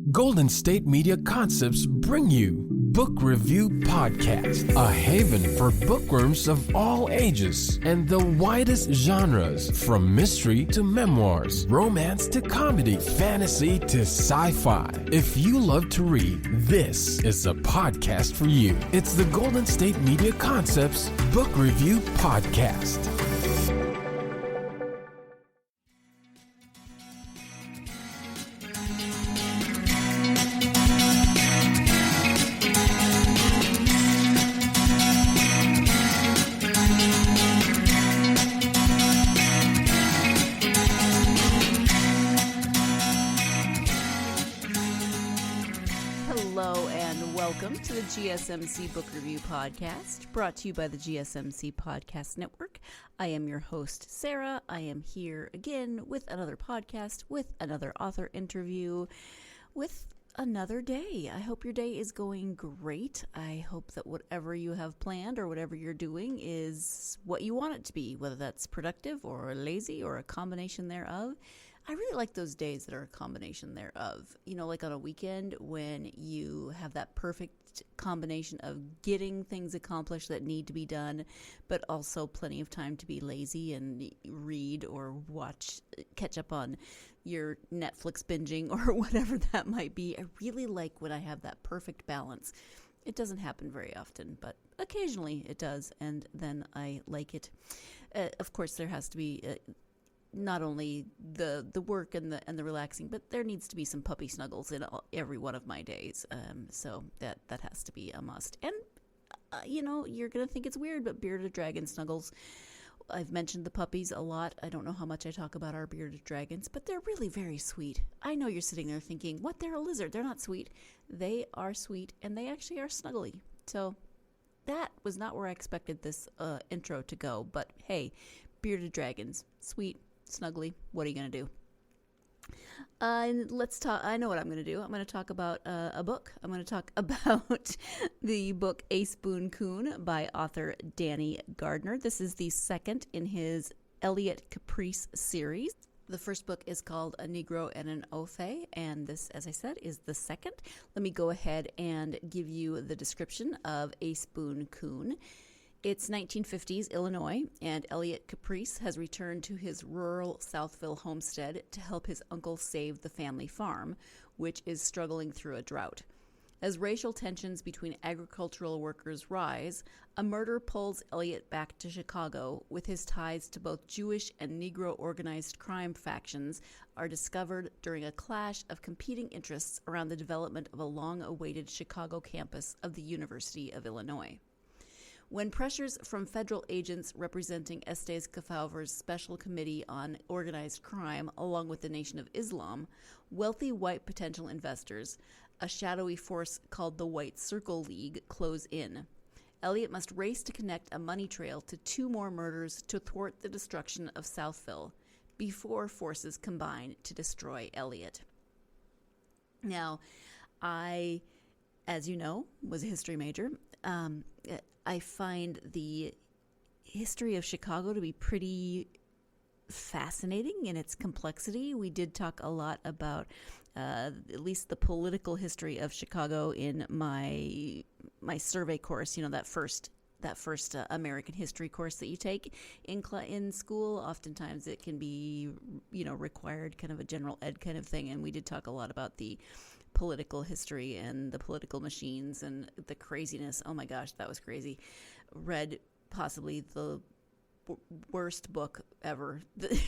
Golden State Media Concepts bring you Book Review Podcast, a haven for bookworms of all ages and the widest genres, from mystery to memoirs, romance to comedy, fantasy to sci-fi. If you love to read, this is a podcast for you. It's the Golden State Media Concepts Book Review Podcast. To the GSMC Book Review Podcast, brought to you by the GSMC Podcast Network. I am your host, Sarah. I am here again with another podcast, with another author interview, with another day. I hope your day is going great. I hope that whatever you have planned or whatever you're doing is what you want it to be, whether that's productive or lazy or a combination thereof. I really like those days that are a combination thereof. You know, like on a weekend when you have that perfect combination of getting things accomplished that need to be done, but also plenty of time to be lazy and read or catch up on your Netflix binging or whatever that might be. I really like when I have that perfect balance. It doesn't happen very often, but occasionally it does, and then I like it. Of course, there has to be not only the work and the relaxing, but there needs to be some puppy snuggles in every one of my days. So that has to be a must. And you know, you're gonna think it's weird, but bearded dragon snuggles. I've mentioned the puppies a lot. I don't know how much I talk about our bearded dragons, but they're really very sweet. I know you're sitting there thinking, what? They're a lizard. They're not sweet. They are sweet, and they actually are snuggly. So that was not where I expected this intro to go. But hey, bearded dragons, sweet, snuggly. What are you going to do? Let's talk. I know what I'm going to do. I'm going to talk about a book. I'm going to talk about the book Ace Boon Coon by author Danny Gardner. This is the second in his Elliot Caprice series. The first book is called A Negro and an Ofe, and this, as I said, is the second. Let me go ahead and give you the description of Ace Boon Coon. It's 1950s Illinois, and Elliot Caprice has returned to his rural Southville homestead to help his uncle save the family farm, which is struggling through a drought. As racial tensions between agricultural workers rise, a murder pulls Elliot back to Chicago, with his ties to both Jewish and Negro organized crime factions are discovered during a clash of competing interests around the development of a long-awaited Chicago campus of the University of Illinois. When pressures from federal agents representing Estes Kefauver's Special Committee on Organized Crime, along with the Nation of Islam, wealthy white potential investors, a shadowy force called the White Circle League, close in, Elliot must race to connect a money trail to two more murders to thwart the destruction of Southville before forces combine to destroy Elliot. Now, I, as you know, was a history major. I find the history of Chicago to be pretty fascinating in its complexity. We did talk a lot about at least the political history of Chicago in my survey course. You know, that first American history course that you take in school. Oftentimes it can be, you know, required kind of a general ed kind of thing, and we did talk a lot about the political history and the political machines and the craziness. Oh my gosh, that was crazy. Read possibly the worst book ever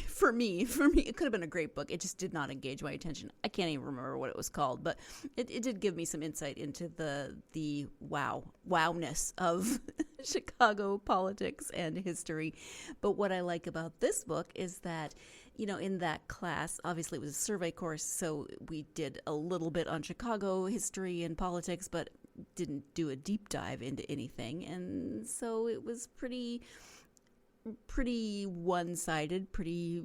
for me. It could have been a great book. It just did not engage my attention. I can't even remember what it was called, but it did give me some insight into the wowness of Chicago politics and history. But what I like about this book is that, you know, in that class, obviously it was a survey course, so we did a little bit on Chicago history and politics, but didn't do a deep dive into anything. And so it was pretty one-sided, pretty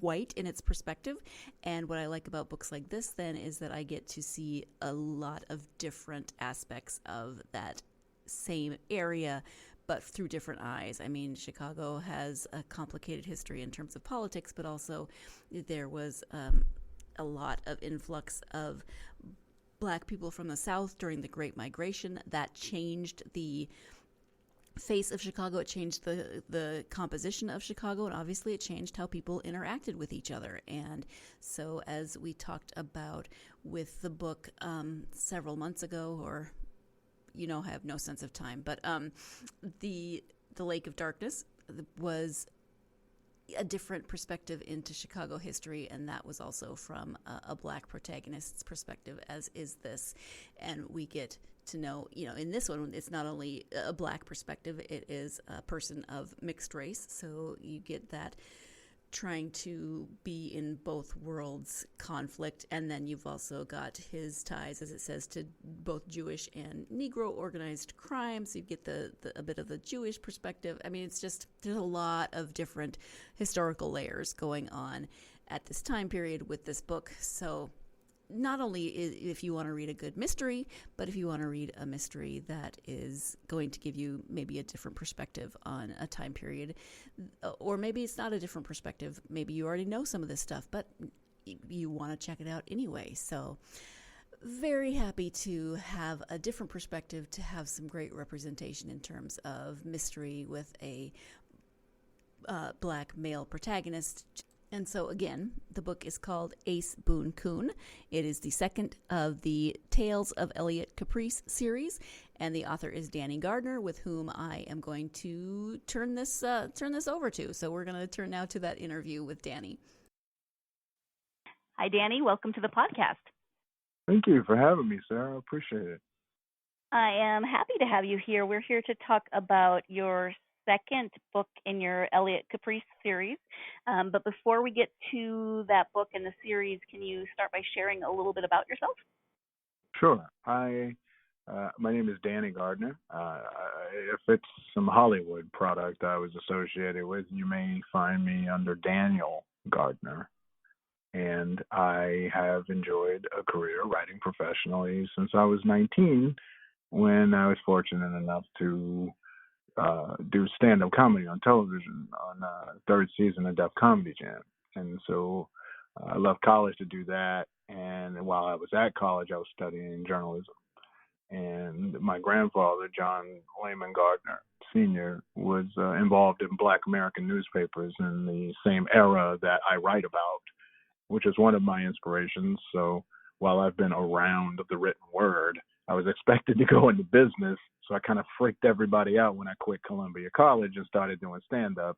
white in its perspective. And what I like about books like this then is that I get to see a lot of different aspects of that same area, but through different eyes. I mean, Chicago has a complicated history in terms of politics, but also there was a lot of influx of Black people from the South during the Great Migration. That changed the face of Chicago. It changed the composition of Chicago, and obviously it changed how people interacted with each other. And so, as we talked about with the book several months ago, or I have no sense of time, but the Lake of Darkness was a different perspective into Chicago history, and that was also from a Black protagonist's perspective, as is this. And we get to know, in this one, it's not only a Black perspective, it is a person of mixed race, so you get that trying to be in both worlds conflict, and then you've also got his ties, as it says, to both Jewish and Negro organized crime, so you get a bit of the Jewish perspective. I mean, it's just, there's a lot of different historical layers going on at this time period with this book. So not only if you want to read a good mystery, but if you want to read a mystery that is going to give you maybe a different perspective on a time period, or maybe it's not a different perspective. Maybe you already know some of this stuff, but you want to check it out anyway. So very happy to have a different perspective, to have some great representation in terms of mystery with a Black male protagonist. And so, again, the book is called Ace Boon Coon. It is the second of the Tales of Elliot Caprice series, and the author is Danny Gardner, with whom I am going to turn this over to. So we're going to turn now to that interview with Danny. Hi, Danny. Welcome to the podcast. Thank you for having me, Sarah. I appreciate it. I am happy to have you here. We're here to talk about your second book in your Elliot Caprice series. But before we get to that book and the series, can you start by sharing a little bit about yourself? Sure. My name is Danny Gardner. If it's some Hollywood product I was associated with, you may find me under Daniel Gardner. And I have enjoyed a career writing professionally since I was 19, when I was fortunate enough to do stand-up comedy on television on third season of Def Comedy Jam. And so I left college to do that. And while I was at college, I was studying journalism. And my grandfather, John Lehman Gardner Sr., was involved in Black American newspapers in the same era that I write about, which is one of my inspirations. So while I've been around the written word, I was expected to go into business, so I kind of freaked everybody out when I quit Columbia College and started doing stand-up.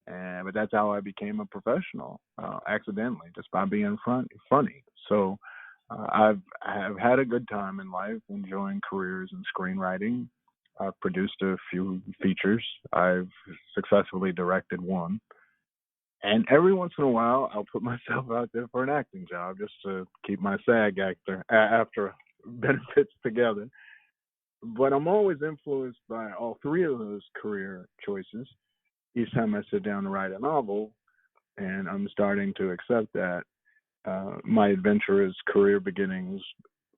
But that's how I became a professional, accidentally, just by being funny. So I've had a good time in life, enjoying careers in screenwriting. I've produced a few features. I've successfully directed one. And every once in a while, I'll put myself out there for an acting job just to keep my SAG after benefits together. But I'm always influenced by all three of those career choices each time I sit down to write a novel, and I'm starting to accept that my adventurous career beginnings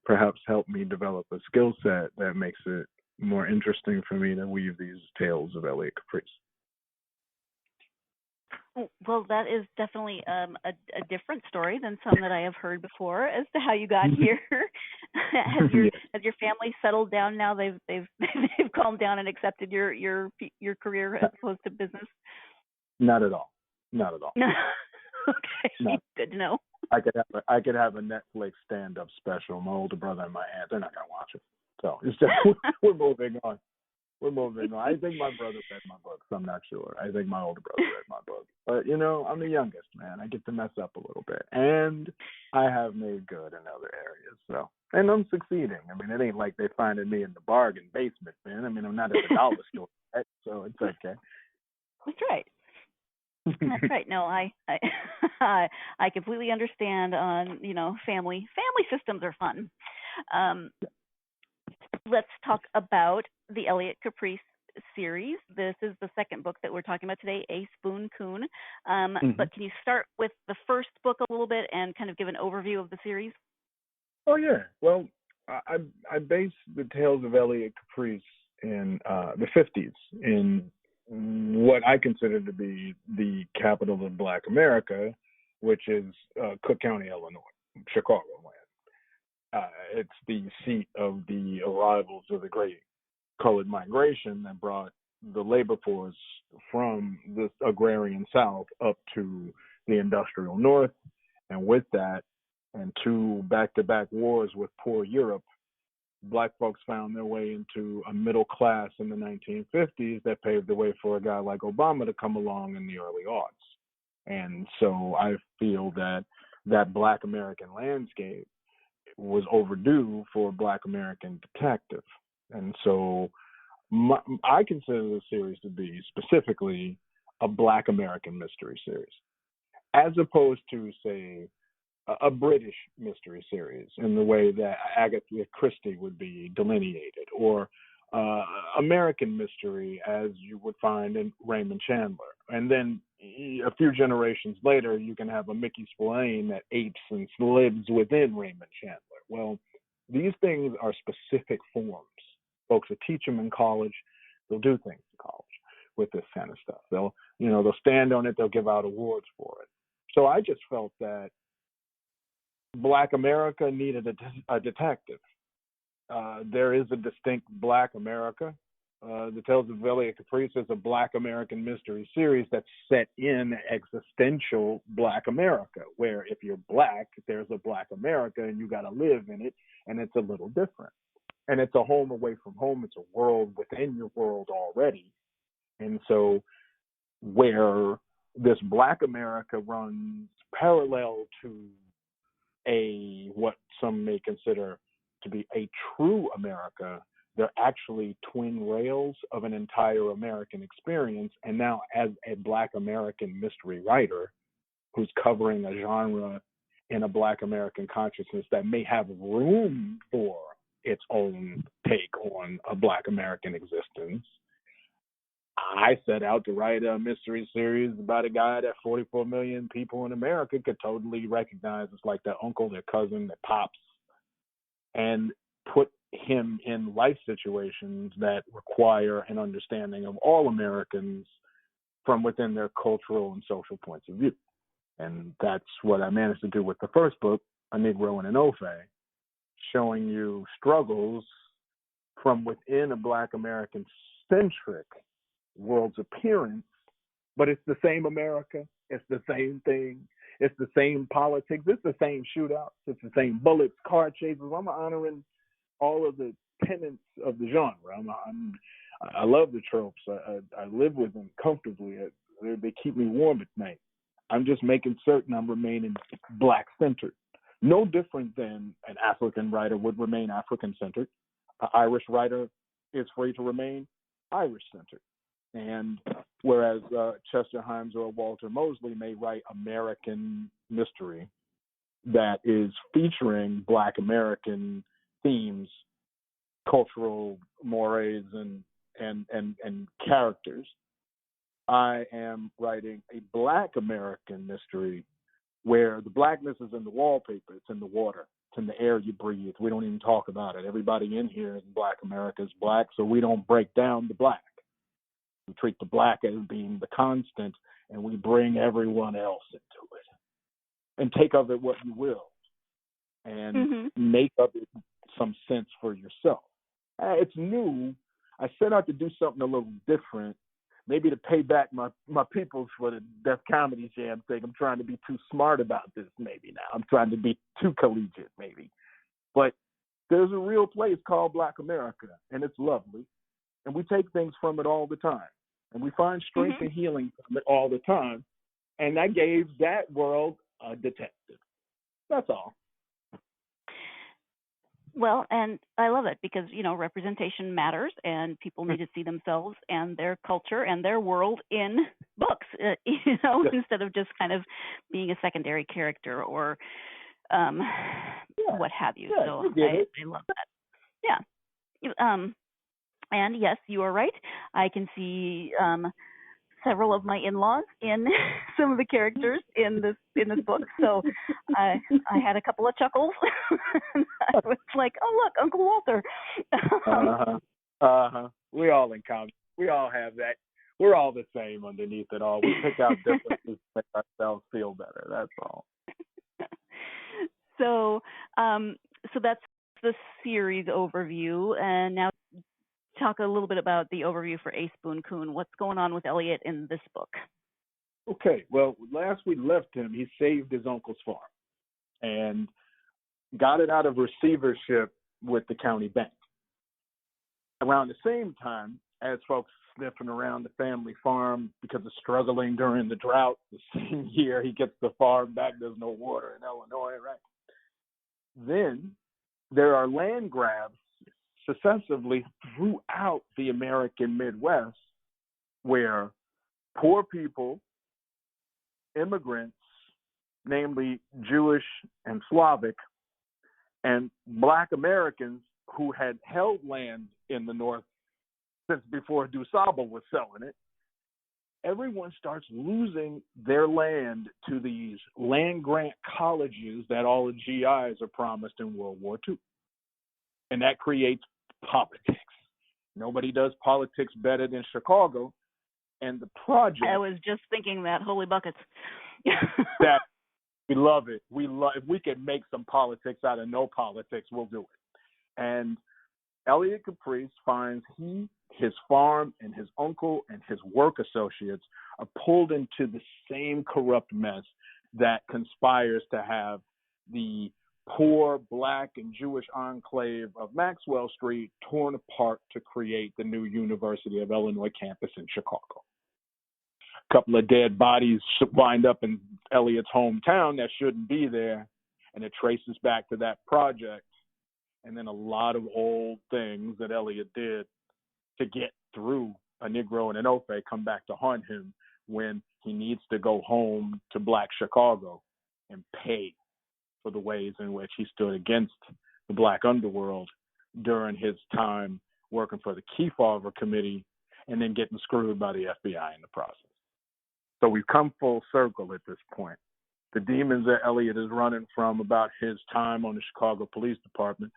perhaps help me develop a skill set that makes it more interesting for me to weave these tales of Elliot Caprice. Well, that is definitely a different story than some that I have heard before as to how you got here. Has your family settled down now? They've calmed down and accepted your career as opposed to business? Not at all. Not at all. Okay, no. Good to know. I could have a Netflix stand-up special. My older brother and my aunt, they're not gonna watch it. So it's just we're moving on. We're moving on. I think my brother read my books. I'm not sure. I think my older brother read my book. But, I'm the youngest, man. I get to mess up a little bit. And I have made good in other areas. So, and I'm succeeding. I mean, it ain't like they're finding me in the bargain basement, man. I mean, I'm not at the dollar store, right? So it's okay. That's right. That's right. No, I completely understand on, family systems are fun. Let's talk about the Elliot Caprice series. This is the second book that we're talking about today, Ace Boon Coon. But can you start with the first book a little bit and kind of give an overview of the series? Oh, yeah. Well, I based the Tales of Elliot Caprice in the 50s in what I consider to be the capital of Black America, which is Cook County, Illinois, Chicagoland. It's the seat of the arrivals of the Great Colored Migration that brought the labor force from the agrarian South up to the industrial North. And with that, and two back-to-back wars with poor Europe, Black folks found their way into a middle class in the 1950s that paved the way for a guy like Obama to come along in the early aughts. And so I feel that Black American landscape was overdue for a Black American detective. And so I consider the series to be specifically a Black American mystery series, as opposed to, say, a British mystery series in the way that Agatha Christie would be delineated, or American mystery as you would find in Raymond Chandler. And then a few generations later, you can have a Mickey Spillane that apes and lives within Raymond Chandler. Well, these things are specific forms. Folks that teach them in college, they'll do things in college with this kind of stuff. They'll stand on it, they'll give out awards for it. So I just felt that Black America needed a detective. There is a distinct Black America. The Tales of Elliot Caprice is a Black American mystery series that's set in existential Black America, where if you're Black, there's a Black America and you got to live in it, and it's a little different. And it's a home away from home. It's a world within your world already. And so where this Black America runs parallel to what some may consider to be a true America, they're actually twin rails of an entire American experience. And now, as a Black American mystery writer who's covering a genre in a Black American consciousness that may have room for its own take on a Black American existence, I set out to write a mystery series about a guy that 44 million people in America could totally recognize as like their uncle, their cousin, their pops, and put him in life situations that require an understanding of all Americans from within their cultural and social points of view. And that's what I managed to do with the first book, A Negro and an Ofe, showing you struggles from within a Black American-centric world's appearance, but it's the same America, it's the same thing, it's the same politics, it's the same shootouts, it's the same bullets, car chases. I'm honoring all of the tenets of the genre. I love the tropes. I live with them comfortably. They keep me warm at night. I'm just making certain I'm remaining Black-centered. No different than an African writer would remain African-centered. An Irish writer is free to remain Irish-centered. And whereas Chester Himes or Walter Mosley may write American mystery that is featuring Black American themes, cultural mores, and characters, I am writing a Black American mystery where the Blackness is in the wallpaper, it's in the water, it's in the air you breathe. We don't even talk about it. Everybody in here in Black America is Black, so we don't break down the Black. We treat the Black as being the constant, and we bring everyone else into it. And take of it what you will, and make of it some sense for yourself. It's new. I set out to do something a little different, maybe to pay back my peoples for the Def Comedy Jam thing. I'm trying to be too smart about this maybe now. I'm trying to be too collegiate maybe. But there's a real place called Black America, and it's lovely. And we take things from it all the time. And we find strength and healing from it all the time. And that gave that world a detective. That's all. Well, and I love it because, representation matters and people need to see themselves and their culture and their world in books, instead of just kind of being a secondary character or what have you. Yeah, so I love that. Yeah. And yes, you are right. I can see several of my in-laws in some of the characters in this book. So I had a couple of chuckles. I was like, "Oh, look, Uncle Walter." We all encounter. We all have that. We're all the same underneath it all. We pick out differences to make ourselves feel better. That's all. So that's the series overview, and now talk a little bit about the overview for Ace Boon Coon. What's going on with Elliot in this book? Okay, well, last we left him, he saved his uncle's farm and got it out of receivership with the county bank. Around the same time, as folks sniffing around the family farm because of struggling during the drought, the same year he gets the farm back, there's no water in Illinois, right? Then there are land grabs successively throughout the American Midwest where poor people, immigrants, namely Jewish and Slavic, and Black Americans who had held land in the North since before DuSable was selling it, everyone starts losing their land to these land grant colleges that all the GIs are promised in World War II. And that creates politics. Nobody does politics better than Chicago. And the project... I was just thinking that. Holy buckets. that we love it. If we can make some politics out of no politics, we'll do it. And Elliot Caprice finds his farm and his uncle and his work associates are pulled into the same corrupt mess that conspires to have the poor Black and Jewish enclave of Maxwell Street torn apart to create the new University of Illinois campus in Chicago. A couple of dead bodies wind up in Elliot's hometown that shouldn't be there, and it traces back to that project. And then a lot of old things that Elliot did to get through a Negro and an Ofe come back to haunt him when he needs to go home to Black Chicago and pay for the ways in which he stood against the Black underworld during his time working for the Kefauver Committee and then getting screwed by the FBI in the process. So we've come full circle at this point. The demons that Elliot is running from about his time on the Chicago Police Department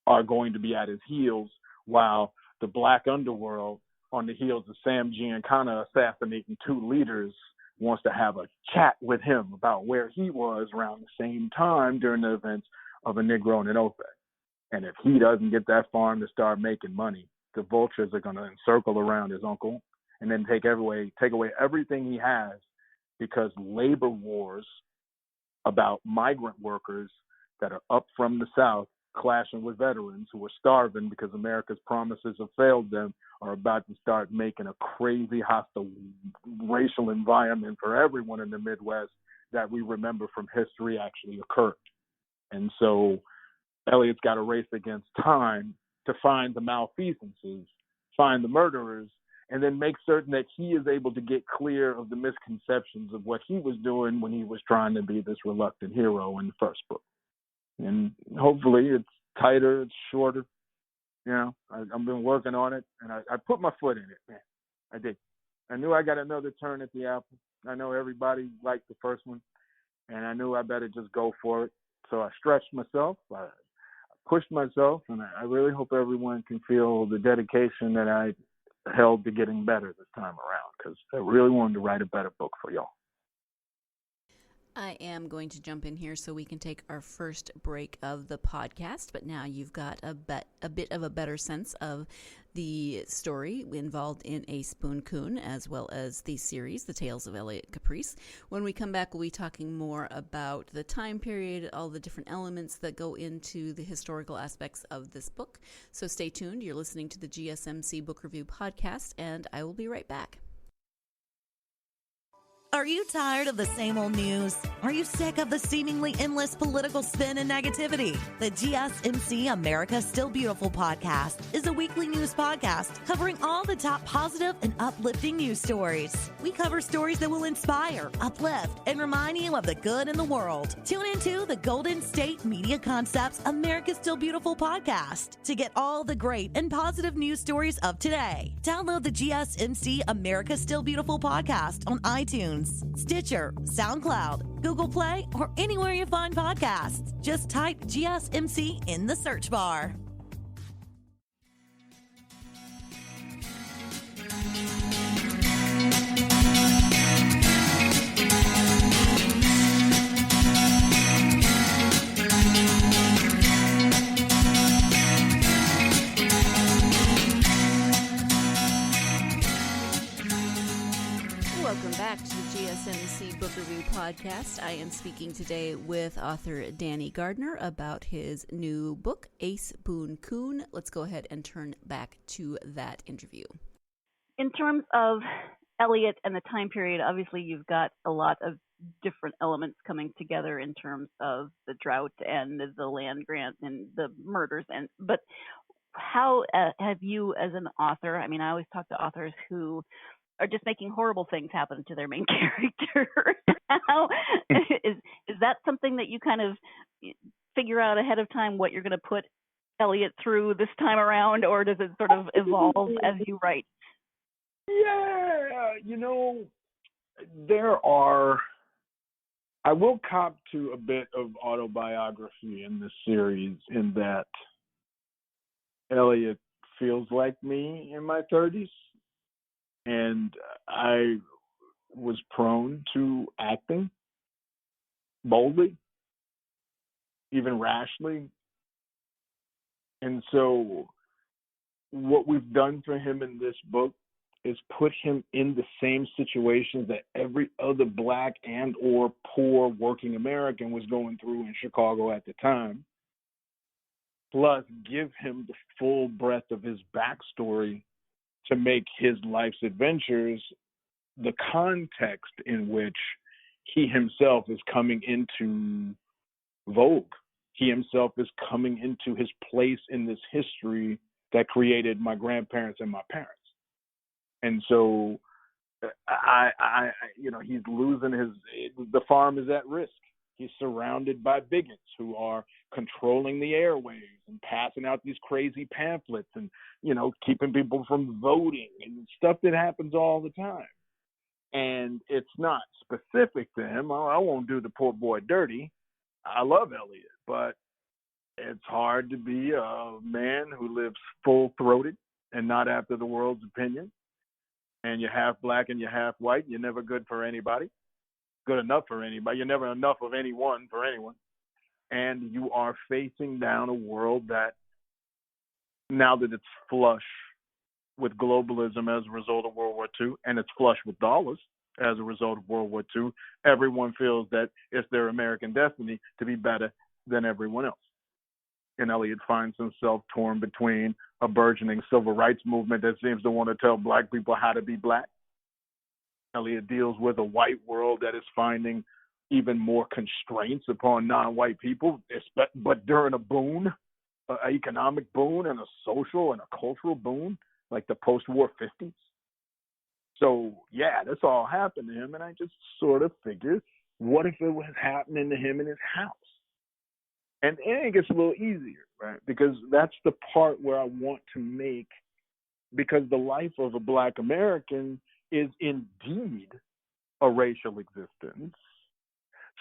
are going to be at his heels, while the Black underworld, on the heels of Sam Giancana assassinating two leaders, wants to have a chat with him about where he was around the same time during the events of a Negro and an Ofe. And if he doesn't get that farm to start making money, the vultures are going to encircle around his uncle and then take away everything he has, because labor wars about migrant workers that are up from the South clashing with veterans who are starving because America's promises have failed them are about to start making a crazy hostile racial environment for everyone in the Midwest that we remember from history actually occurred. And so Elliot's got to race against time to find the malfeasances, find the murderers, and then make certain that he is able to get clear of the misconceptions of what he was doing when he was trying to be this reluctant hero in the first book. And hopefully it's tighter, it's shorter. You know, I've been working on it, and I put my foot in it, man. I did. I knew I got another turn at the apple. I know everybody liked the first one, and I knew I better just go for it. So I stretched myself, I pushed myself, and I really hope everyone can feel the dedication that I held to getting better this time around, because I really wanted to write a better book for y'all. I am going to jump in here so we can take our first break of the podcast, but now you've got a bit of a better sense of the story involved in Ace Boon Coon, as well as the series, The Tales of Elliot Caprice. When we come back, we'll be talking more about the time period, all the different elements that go into the historical aspects of this book. So stay tuned. You're listening to the GSMC Book Review Podcast, and I will be right back. Are you tired of the same old news? Are you sick of the seemingly endless political spin and negativity? The GSMC America Still Beautiful podcast is a weekly news podcast covering all the top positive and uplifting news stories. We cover stories that will inspire, uplift, and remind you of the good in the world. Tune into the Golden State Media Concepts America Still Beautiful podcast to get all the great and positive news stories of today. Download the GSMC America Still Beautiful podcast on iTunes, Stitcher, SoundCloud, Google Play, or anywhere you find podcasts. Just type GSMC in the search bar. GSMC Book Review Podcast. I am speaking today with author Danny Gardner about his new book, Ace Boon Coon. Let's go ahead and turn back to that interview. In terms of Elliot and the time period, obviously you've got a lot of different elements coming together in terms of the drought and the land grant and the murders. But how have you, as an author, I mean, I always talk to authors who are just making horrible things happen to their main character. How is that something that you kind of figure out ahead of time what you're going to put Elliot through this time around, or does it sort of evolve as you write? Yeah, I will cop to a bit of autobiography in this series, in that Elliot feels like me in my 30s, and I was prone to acting boldly, even rashly. And so what we've done for him in this book is put him in the same situations that every other Black and or poor working American was going through in Chicago at the time, plus give him the full breadth of his backstory to make his life's adventures the context in which he himself is coming into vogue. He himself is coming into his place in this history that created my grandparents and my parents. And so he's losing the farm is at risk. He's surrounded by bigots who are controlling the airwaves and passing out these crazy pamphlets and, keeping people from voting and stuff that happens all the time. And it's not specific to him. I won't do the poor boy dirty. I love Elliot, but it's hard to be a man who lives full-throated and not after the world's opinion. And you're half Black and you're half white. You're never good for anybody. Good enough for anybody. You're never enough of anyone for anyone. And you are facing down a world that, now that it's flush with globalism as a result of World War II, and it's flush with dollars as a result of World War II, everyone feels that it's their American destiny to be better than everyone else. And Elliot finds himself torn between a burgeoning civil rights movement that seems to want to tell Black people how to be Black. Elliot deals with a white world that is finding even more constraints upon non-white people, but during a boon, an economic boon and a social and a cultural boon, like the post-war 50s. So, yeah, this all happened to him, and I just sort of figured, what if it was happening to him in his house? And it gets a little easier, right? Because that's the part where I want to make, because the life of a Black American is indeed a racial existence.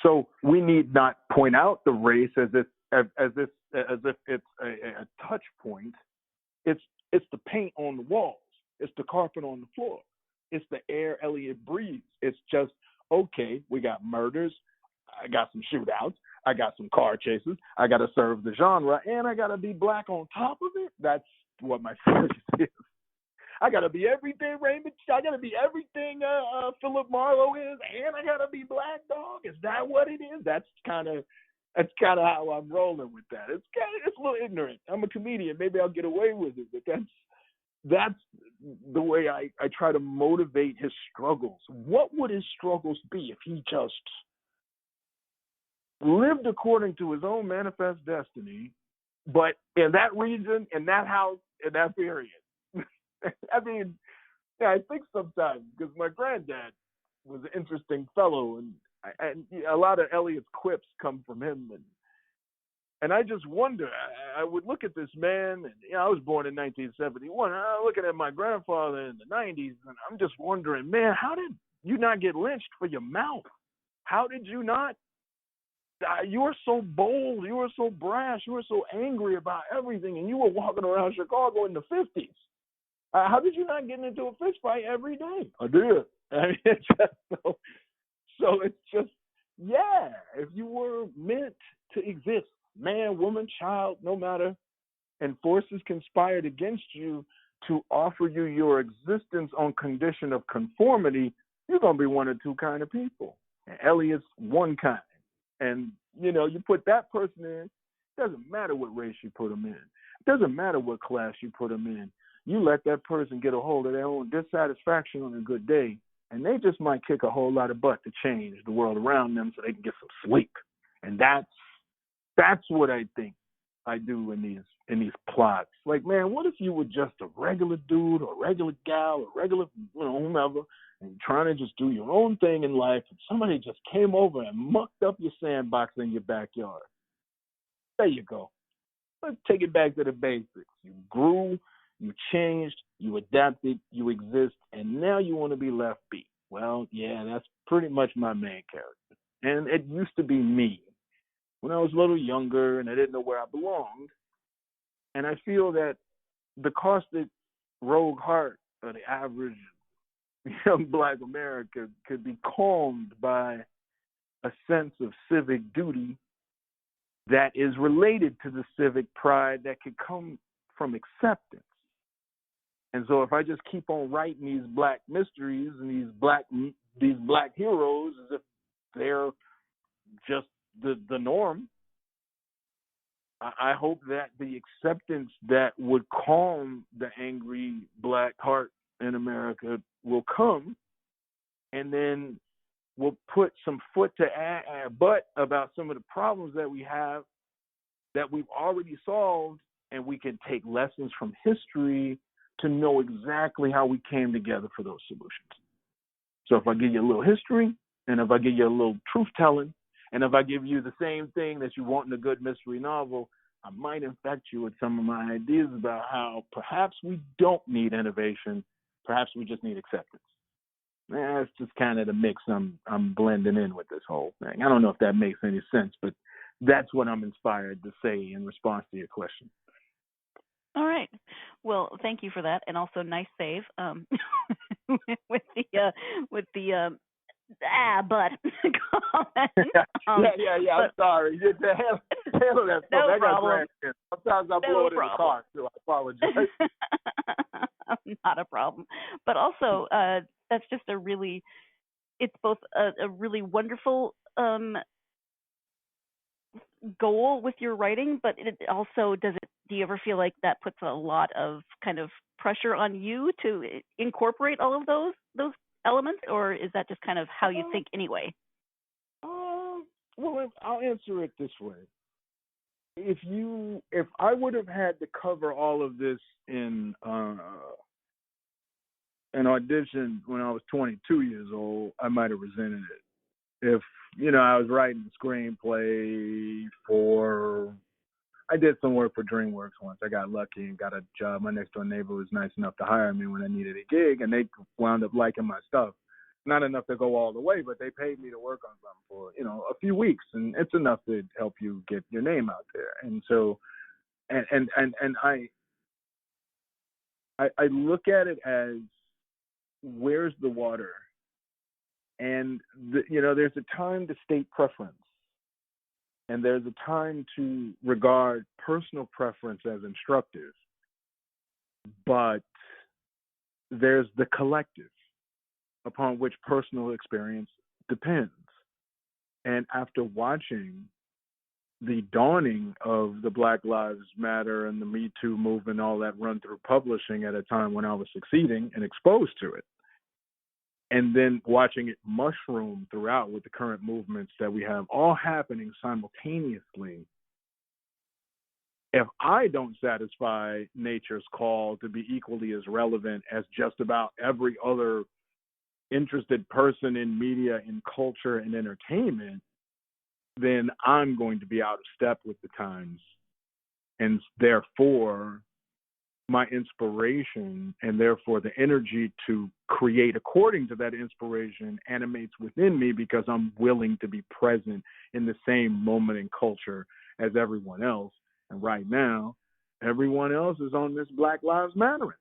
So we need not point out the race as if it's a touch point. It's the paint on the walls. It's the carpet on the floor. It's the air Elliot breathes. It's just, okay, we got murders. I got some shootouts. I got some car chases. I got to serve the genre, and I got to be Black on top of it. That's what my series is. I got to be everything Raymond. I got to be everything Philip Marlowe is, and I got to be Black, dog. Is that what it is? That's kind of how I'm rolling with that. It's a little ignorant. I'm a comedian. Maybe I'll get away with it, but that's the way I try to motivate his struggles. What would his struggles be if he just lived according to his own manifest destiny, but in that region, in that house, in that period? I mean, yeah, I think sometimes, because my granddad was an interesting fellow, and a lot of Elliot's quips come from him, and I just wonder. I would look at this man, and I was born in 1971. I'm looking at my grandfather in the 90s, and I'm just wondering, man, how did you not get lynched for your mouth? How did you not? You were so bold, you were so brash, you were so angry about everything, and you were walking around Chicago in the 50s. How did you not get into a fist fight every day? I did. I mean, it's just so it's just, yeah, if you were meant to exist, man, woman, child, no matter, and forces conspired against you to offer you your existence on condition of conformity, you're going to be one of two kind of people. And Elliot's one kind. And, you know, you put that person in, it doesn't matter what race you put them in. It doesn't matter what class you put them in. You let that person get a hold of their own dissatisfaction on a good day, and they just might kick a whole lot of butt to change the world around them so they can get some sleep. And that's what I think I do in these plots. Like, man, what if you were just a regular dude or regular gal or regular, you know, whomever, and trying to just do your own thing in life, and somebody just came over and mucked up your sandbox in your backyard? There you go. Let's take it back to the basics. You grew, you changed, you adapted, you exist, and now you want to be left be. Well, yeah, that's pretty much my main character. And it used to be me when I was a little younger and I didn't know where I belonged. And I feel that the caustic rogue heart of the average young Black America could be calmed by a sense of civic duty that is related to the civic pride that could come from acceptance. And so if I just keep on writing these Black mysteries and these black heroes as if they're just the norm, I hope that the acceptance that would calm the angry Black heart in America will come, and then we'll put some foot to butt about some of the problems that we have that we've already solved, and we can take lessons from history to know exactly how we came together for those solutions. So if I give you a little history, and if I give you a little truth-telling, and if I give you the same thing that you want in a good mystery novel, I might infect you with some of my ideas about how perhaps we don't need innovation, perhaps we just need acceptance. That's just kind of the mix I'm blending in with this whole thing. I don't know if that makes any sense, but that's what I'm inspired to say in response to your question. All right. Well, thank you for that, and also nice save with the but comment. Yeah. I'm sorry. Handle that. No I got problem. Sometimes I blow it in the car, so I apologize. Not a problem. But also, that's just it's both a really wonderful goal with your writing, but it also do you ever feel like that puts a lot of kind of pressure on you to incorporate all of those elements, or is that just kind of how you think anyway? Well, I'll answer it this way. If I would have had to cover all of this in an audition when I was 22 years old, I might have resented it. If, I was writing a screenplay I did some work for DreamWorks once. I got lucky and got a job. My next door neighbor was nice enough to hire me when I needed a gig, and they wound up liking my stuff. Not enough to go all the way, but they paid me to work on something for, a few weeks, and it's enough to help you get your name out there. And so, and I look at it as, where's the water? And there's a time to state preference, and there's a time to regard personal preference as instructive, but there's the collective upon which personal experience depends. And after watching the dawning of the Black Lives Matter and the Me Too movement, all that run through publishing at a time when I was succeeding and exposed to it, and then watching it mushroom throughout with the current movements that we have all happening simultaneously, if I don't satisfy nature's call to be equally as relevant as just about every other interested person in media, in culture, and entertainment, then I'm going to be out of step with the times. And therefore, my inspiration and therefore the energy to create according to that inspiration animates within me, because I'm willing to be present in the same moment in culture as everyone else. And right now, everyone else is on this Black Lives Mattering.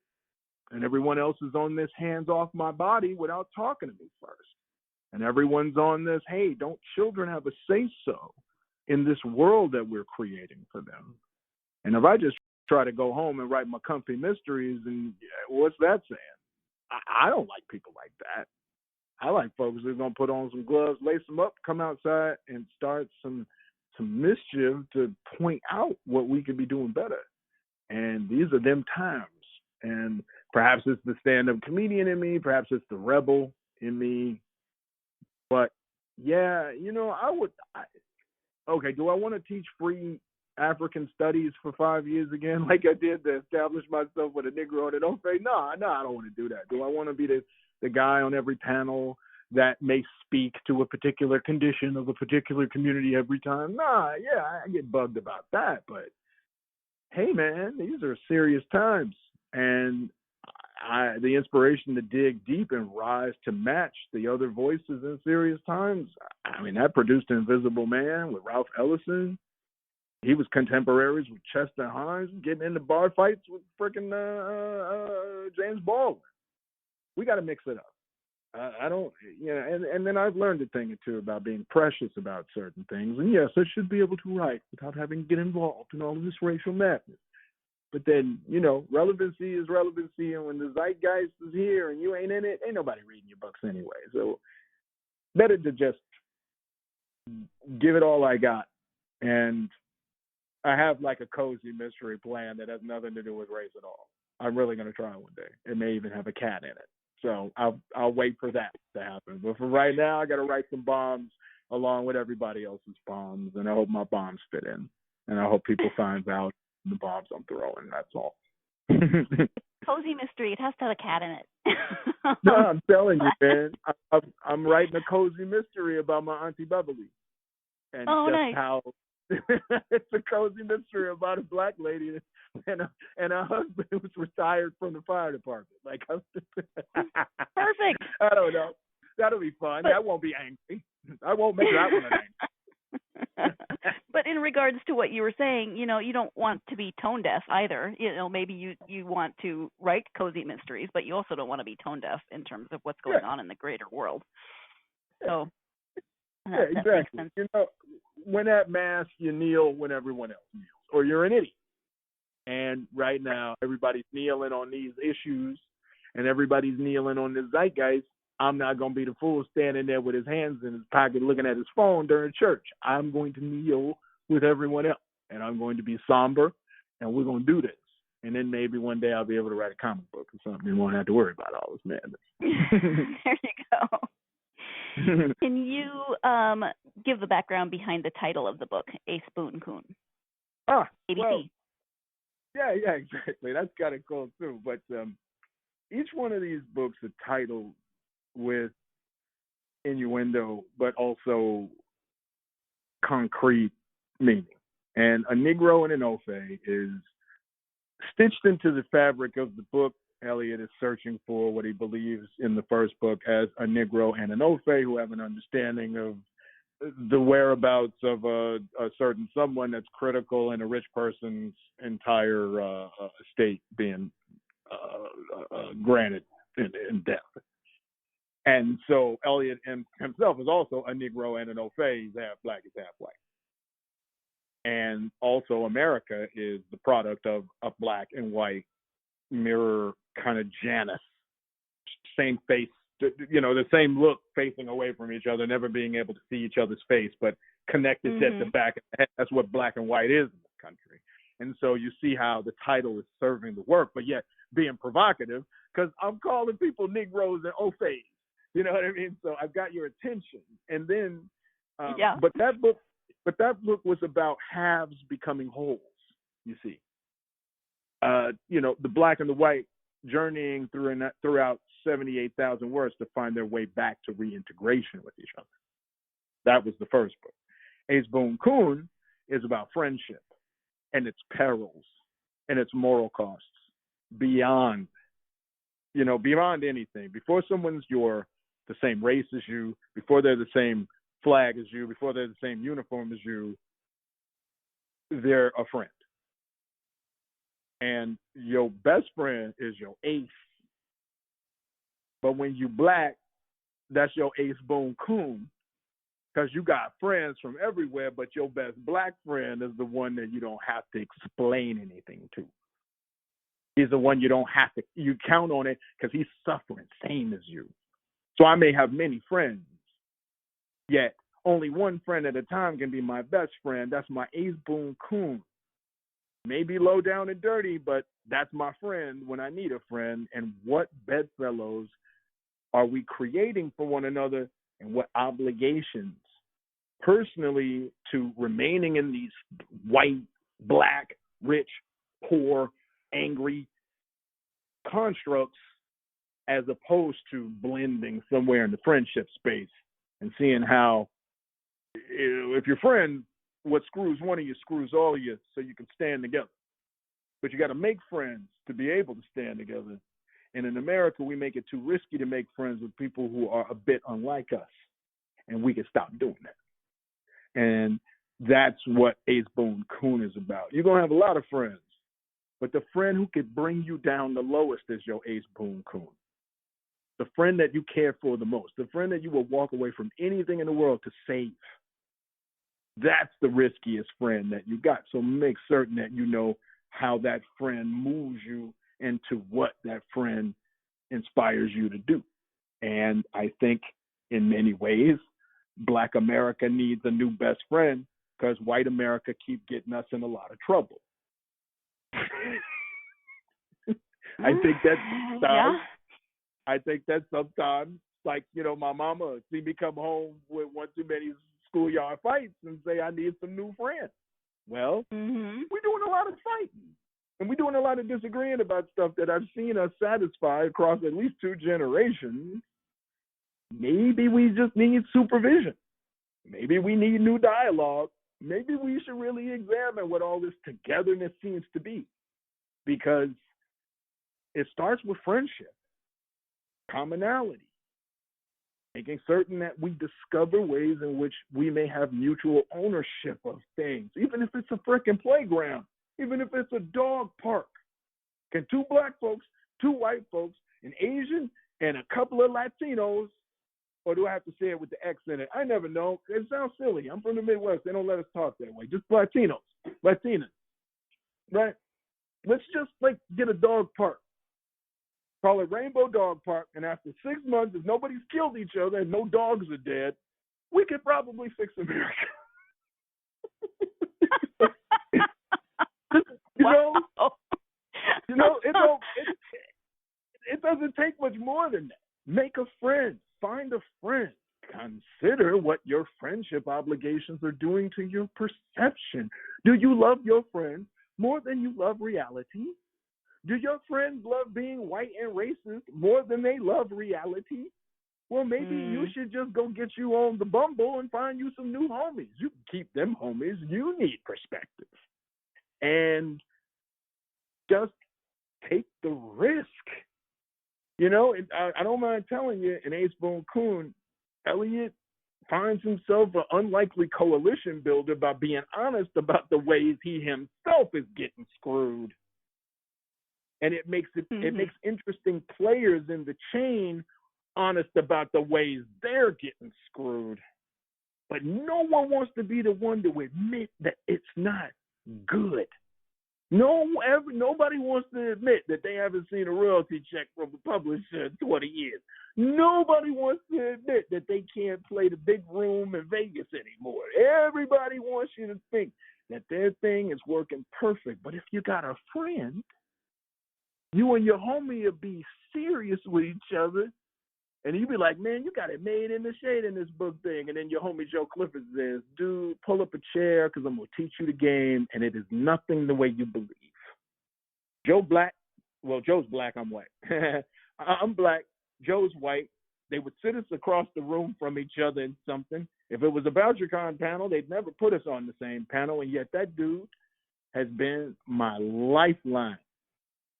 And everyone else is on this hands off my body without talking to me first. And everyone's on this, hey, don't children have a say-so in this world that we're creating for them? And if I just try to go home and write my comfy mysteries, and what's that saying? I don't like people like that. I like folks who are going to put on some gloves, lace them up, come outside, and start some mischief to point out what we could be doing better. And these are them times. And perhaps it's the stand-up comedian in me, perhaps it's the rebel in me. But yeah, okay, do I want to teach free African studies for 5 years again, like I did to establish myself with a Negro and an Ofe? No, I don't want to do that. Do I want to be the guy on every panel that may speak to a particular condition of a particular community every time? Nah, yeah, I get bugged about that. But hey, man, these are serious times. And the inspiration to dig deep and rise to match the other voices in serious times, I mean, that produced Invisible Man with Ralph Ellison. He was contemporaries with Chester Himes, getting into bar fights with frickin' James Baldwin. We got to mix it up. I don't, and then I've learned a thing or two about being precious about certain things. And yes, I should be able to write without having to get involved in all of this racial madness. But then, relevancy is relevancy, and when the zeitgeist is here and you ain't in it, ain't nobody reading your books anyway. So better to just give it all I got. And I have like a cozy mystery plan that has nothing to do with race at all. I'm really going to try one day. It may even have a cat in it. So I'll wait for that to happen. But for right now, I got to write some bombs along with everybody else's bombs, and I hope my bombs fit in. And I hope people find out the bombs I'm throwing. That's all. Cozy mystery. It has to have a cat in it. No, I'm telling you, man. I'm writing a cozy mystery about my Auntie Beverly. And nice. How it's a cozy mystery about a black lady and a husband who's retired from the fire department. Like, perfect. I don't know. That'll be fun. That won't be angry. I won't make that one angry. But in regards to what you were saying, you don't want to be tone deaf either. Maybe you want to write cozy mysteries, but you also don't want to be tone deaf in terms of what's going on in the greater world. So yeah, exactly. When at mass, you kneel when everyone else kneels, or you're an idiot. And right now, everybody's kneeling on these issues, and everybody's kneeling on the zeitgeist. I'm not going to be the fool standing there with his hands in his pocket looking at his phone during church. I'm going to kneel with everyone else, and I'm going to be somber, and we're going to do this. And then maybe one day I'll be able to write a comic book or something and won't have to worry about all this madness. There you go. Can you give the background behind the title of the book, Ace Boon Coon? ABC. Well, yeah, exactly. That's kind of cool too. But each one of these books are titled with innuendo, but also concrete meaning. And a Negro and an Ofe is stitched into the fabric of the book. Elliot is searching for what he believes in the first book as a Negro and an Ofe who have an understanding of the whereabouts of a certain someone that's critical in a rich person's entire estate being granted in death. And so Elliot himself is also a Negro and an Ofe. He's half black, he's half white. And also America is the product of a black and white mirror kind of Janus, same face, the same look facing away from each other, never being able to see each other's face, but connected at the back of the head. That's what black and white is in this country. And so you see how the title is serving the work, but yet being provocative, because I'm calling people Negroes and Ofes. You know what I mean? So I've got your attention. And then, but that book was about halves becoming wholes, you see. The black and the white journeying throughout 78,000 words to find their way back to reintegration with each other. That was the first book. Ace Boon Coon is about friendship and its perils and its moral costs beyond anything. Before someone's the same race as you, before they're the same flag as you, before they're the same uniform as you, they're a friend. And your best friend is your ace. But when you black, that's your Ace Boon Coon, because you got friends from everywhere, but your best black friend is the one that you don't have to explain anything to. He's the one you count on it because he's suffering, same as you. So I may have many friends, yet only one friend at a time can be my best friend. That's my ace Boon Coon. Maybe low down and dirty, but that's my friend when I need a friend. And what bedfellows are we creating for one another, and what obligations personally to remaining in these white, black, rich, poor, angry constructs, as opposed to blending somewhere in the friendship space and seeing how, if you're friends, what screws one of you screws all of you, so you can stand together. But you got to make friends to be able to stand together. And in America, we make it too risky to make friends with people who are a bit unlike us. And we can stop doing that. And that's what Ace Boon Coon is about. You're going to have a lot of friends, but the friend who could bring you down the lowest is your Ace Boon Coon. The friend that you care for the most, the friend that you will walk away from anything in the world to save. That's the riskiest friend that you got. So make certain that you know how that friend moves you into what that friend inspires you to do. And I think in many ways, Black America needs a new best friend because white America keep getting us in a lot of trouble. I think that sometimes, I think that sometimes, like, you know, my mama see me come home with one too many schoolyard fights and say I need some new friends. Well, we're doing a lot of fighting. And we're doing a lot of disagreeing about stuff that I've seen us satisfy across at least 2 generations. Maybe we just need supervision. Maybe we need new dialogue. Maybe we should really examine what all this togetherness seems to be. Because it starts with friendship, commonality, making certain that we discover ways in which we may have mutual ownership of things, even if it's a frickin' playground. Even if it's a dog park. Can 2 black folks, 2 white folks, an Asian, and a couple of Latinos, or do I have to say it with the X in it? I never know. It sounds silly. I'm from the Midwest. They don't let us talk that way. Just Latinos, Latinas, right? Let's just, like, get a dog park. Call it Rainbow Dog Park, and after 6 months, if nobody's killed each other and no dogs are dead, we could probably fix America. It doesn't take much more than that. Make a friend. Find a friend. Consider what your friendship obligations are doing to your perception. Do you love your friends more than you love reality? Do your friends love being white and racist more than they love reality? Well, maybe you should just go get you on the Bumble and find you some new homies. You can keep them homies. You need perspective. And just take the risk. You know, I don't mind telling you, in Ace Boon Coon, Elliot finds himself an unlikely coalition builder by being honest about the ways he himself is getting screwed. And it makes interesting players in the chain honest about the ways they're getting screwed. But no one wants to be the one to admit that it's not good. Nobody wants to admit that they haven't seen a royalty check from a publisher in 20 years. Nobody wants to admit that they can't play the big room in Vegas anymore. Everybody wants you to think that their thing is working perfect. But if you got a friend, you and your homie will be serious with each other. And you be like, man, you got it made in the shade in this book thing. And then your homie Joe Clifford says, dude, pull up a chair because I'm going to teach you the game. And it is nothing the way you believe. Joe's black, I'm white. I'm black, Joe's white. They would sit us across the room from each other in something. If it was a BoucherCon panel, they'd never put us on the same panel. And yet that dude has been my lifeline.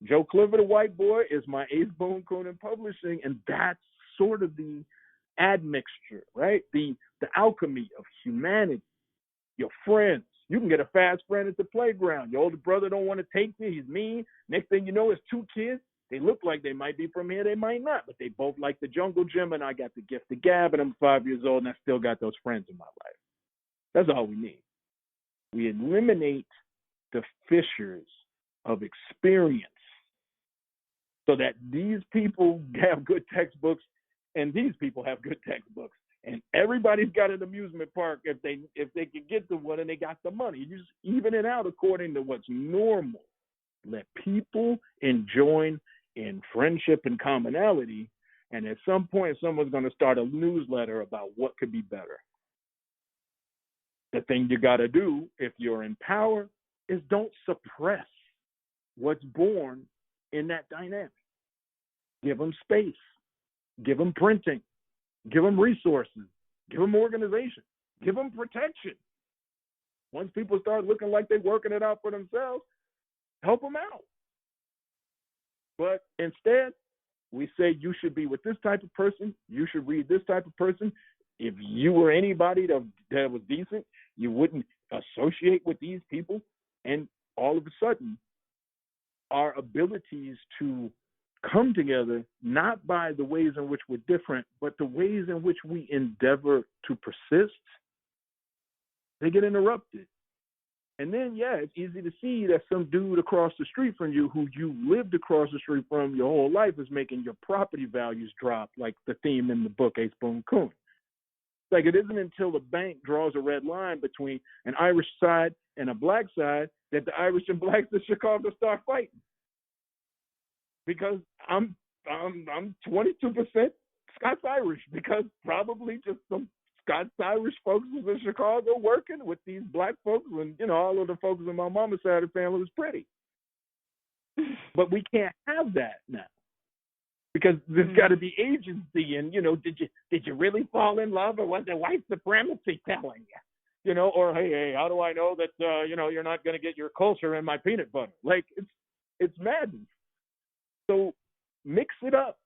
Joe Clifford, a white boy, is my Ace Boon Coon in publishing. And that's sort of the admixture, right? The alchemy of humanity. Your friends. You can get a fast friend at the playground. Your older brother don't want to take you. He's mean. Next thing you know, it's 2 kids. They look like they might be from here. They might not. But they both like the jungle gym, and I got the gift of gab, and I'm 5 years old, and I still got those friends in my life. That's all we need. We eliminate the fissures of experience so that these people have good textbooks and these people have good textbooks. And everybody's got an amusement park if they can get to one and they got the money. You just even it out according to what's normal. Let people join in friendship and commonality, and at some point someone's going to start a newsletter about what could be better. The thing you got to do if you're in power is don't suppress what's born in that dynamic. Give them space. Give them printing. Give them resources. Give them organization. Give them protection. Once people start looking like they're working it out for themselves, help them out. But instead, we say you should be with this type of person. You should read this type of person. If you were anybody that was decent, you wouldn't associate with these people. And all of a sudden, our abilities to come together, not by the ways in which we're different, but the ways in which we endeavor to persist, they get interrupted. And then, yeah, it's easy to see that some dude across the street from you who you lived across the street from your whole life is making your property values drop, like the theme in the book, Boon Coon. Like, it isn't until the bank draws a red line between an Irish side and a black side that the Irish and blacks in Chicago start fighting. Because I'm 22% Scots-Irish, because probably just some Scots-Irish folks was in Chicago working with these black folks, and, you know, all of the folks on my mama's side of the family was pretty. But we can't have that now, because there's got to be agency, and, you know, did you really fall in love, or was it white supremacy telling you? You know, or hey, how do I know that you know, you're not going to get your culture in my peanut butter? Like, it's madness. So mix it up,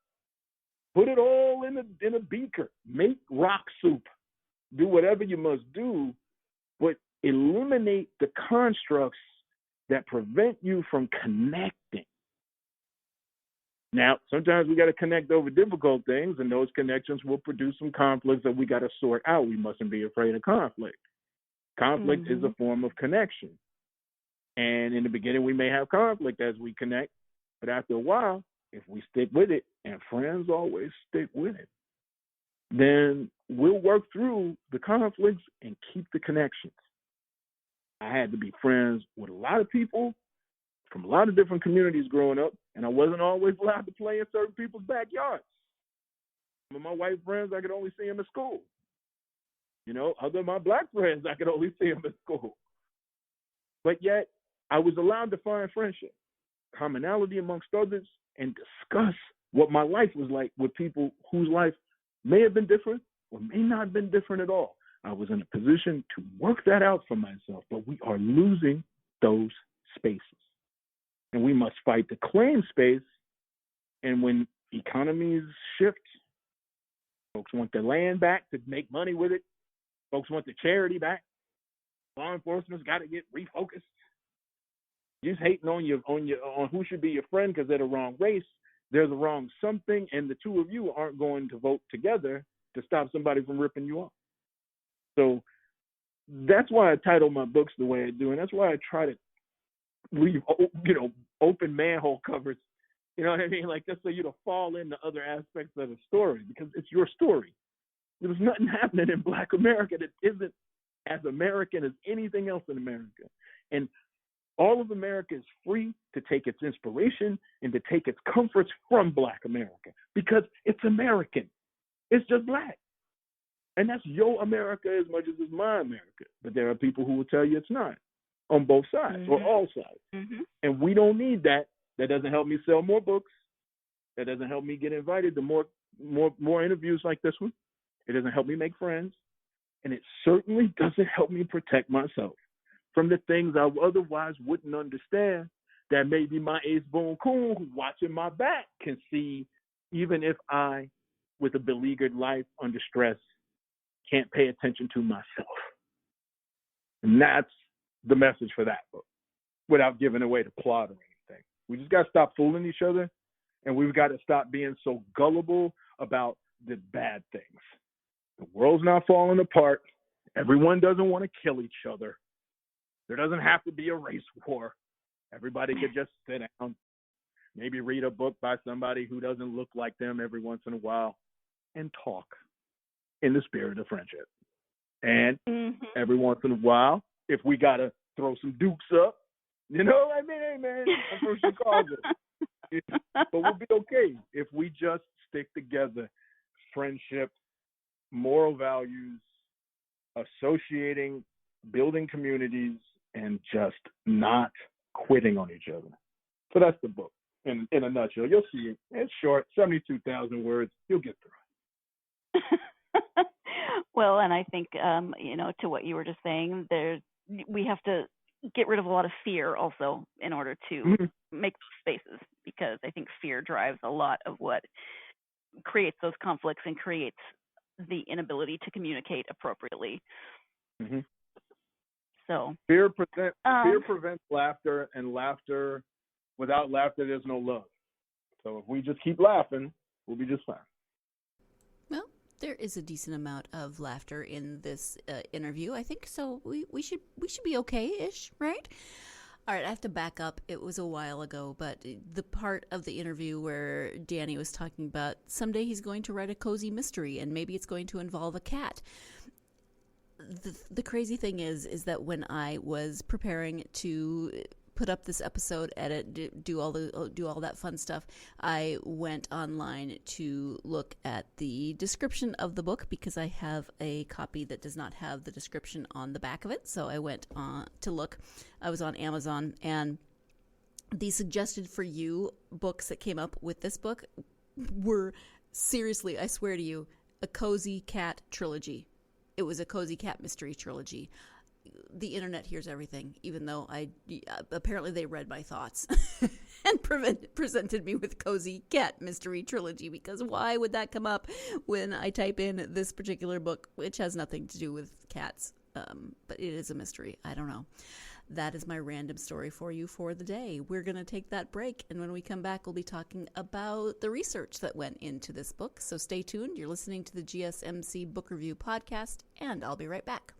put it all in a beaker, make rock soup, do whatever you must do, but eliminate the constructs that prevent you from connecting. Now, sometimes we got to connect over difficult things, and those connections will produce some conflicts that we got to sort out. We mustn't be afraid of conflict. Conflict is a form of connection. And in the beginning, we may have conflict as we connect, but after a while, if we stick with it, and friends always stick with it, then we'll work through the conflicts and keep the connections. I had to be friends with a lot of people from a lot of different communities growing up, and I wasn't always allowed to play in certain people's backyards. Some of my white friends, I could only see them at school. You know, other of my black friends, I could only see them at school. But yet, I was allowed to find friendship, commonality amongst others, and discuss what my life was like with people whose life may have been different or may not have been different at all. I was in a position to work that out for myself, but we are losing those spaces. And we must fight to claim space. And when economies shift, folks want their land back to make money with it. Folks want the charity back. Law enforcement's got to get refocused. You're just hating on who should be your friend because they're the wrong race. They're the wrong something, and the two of you aren't going to vote together to stop somebody from ripping you off. So that's why I title my books the way I do, and that's why I try to leave, open manhole covers. You know what I mean? Like, just so you don't fall into other aspects of the story, because it's your story. There was nothing happening in Black America that isn't as American as anything else in America. And all of America is free to take its inspiration and to take its comforts from Black America, because it's American. It's just Black. And that's your America as much as it's my America. But there are people who will tell you it's not, on both sides or all sides. And we don't need that. That doesn't help me sell more books. That doesn't help me get invited to more interviews like this one. It doesn't help me make friends. And it certainly doesn't help me protect myself from the things I otherwise wouldn't understand that maybe my ace Boon Coon, who's watching my back, can see, even if I, with a beleaguered life under stress, can't pay attention to myself. And that's the message for that book, without giving away the plot or anything. We just got to stop fooling each other, and we've got to stop being so gullible about the bad things. The world's not falling apart. Everyone doesn't want to kill each other. There doesn't have to be a race war. Everybody could just sit down, maybe read a book by somebody who doesn't look like them every once in a while, and talk in the spirit of friendship. And every once in a while, if we got to throw some dukes up, you know, I mean, hey, man, I'm from Chicago. But we'll be okay if we just stick together. Friendship, moral values, associating, building communities, and just not quitting on each other. So that's the book in a nutshell. You'll see it. It's short, 72,000 words. You'll get through it. Well, and I think, you know, to what you were just saying, we have to get rid of a lot of fear also in order to make those spaces, because I think fear drives a lot of what creates those conflicts and creates the inability to communicate appropriately. So fear prevents laughter, and laughter, without laughter, there's no love. So if we just keep laughing, we'll be just fine. Well, there is a decent amount of laughter in this interview, I think. So we should be okay-ish, right? All right, I have to back up. It was a while ago, but the part of the interview where Danny was talking about someday he's going to write a cozy mystery, and maybe it's going to involve a cat. The crazy thing is that when I was preparing to put up this episode, edit, do all that fun stuff, I went online to look at the description of the book, because I have a copy that does not have the description on the back of it. So I went to look. I was on Amazon, and the suggested for you books that came up with this book were, seriously, I swear to you, a cozy cat trilogy. It was a cozy cat mystery trilogy. The internet hears everything, even though apparently they read my thoughts and presented me with cozy cat mystery trilogy, because why would that come up when I type in this particular book, which has nothing to do with cats, but it is a mystery. I don't know. That is my random story for you for the day. We're going to take that break, and when we come back, we'll be talking about the research that went into this book. So stay tuned. You're listening to the GSMC Book Review Podcast, and I'll be right back.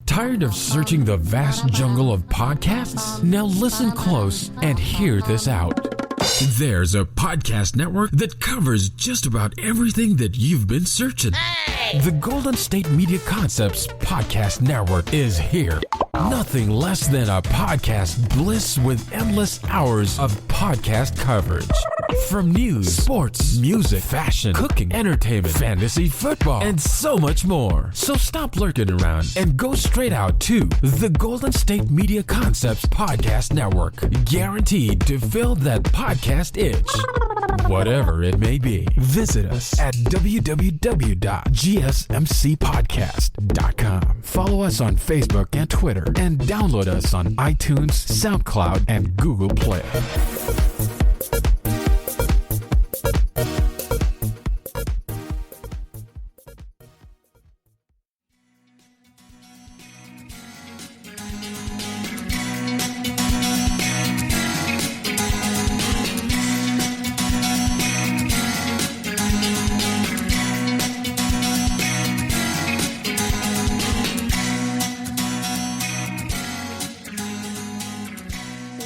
Tired of searching the vast jungle of podcasts? Now listen close and hear this out. There's a podcast network that covers just about everything that you've been searching. The Golden State Media Concepts Podcast Network is here. Nothing less than a podcast bliss with endless hours of podcast coverage. From news, sports, music, fashion, cooking, entertainment, fantasy, football, and so much more. So stop lurking around and go straight out to the Golden State Media Concepts Podcast Network. Guaranteed to fill that podcast itch. Whatever it may be. Visit us at www.gsmcpodcast.com. Follow us on Facebook and Twitter, and download us on iTunes, SoundCloud, and Google Play.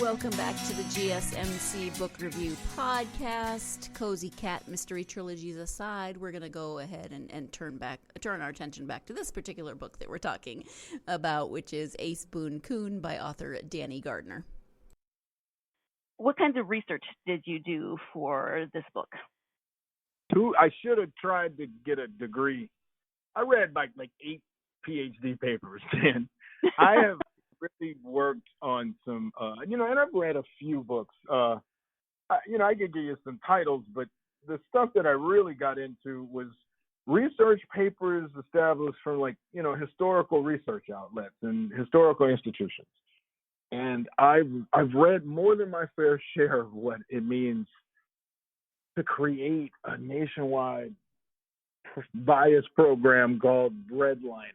Welcome back to the GSMC Book Review Podcast. Cozy Cat Mystery Trilogies aside, we're going to go ahead and turn our attention back to this particular book that we're talking about, which is Boon Coon by author Danny Gardner. What kinds of research did you do for this book? I should have tried to get a degree. I read like 8 PhD papers, and I have really worked on some, and I've read a few books. I could give you some titles, but the stuff that I really got into was research papers established from historical research outlets and historical institutions. And I've read more than my fair share of what it means to create a nationwide bias program called redlining.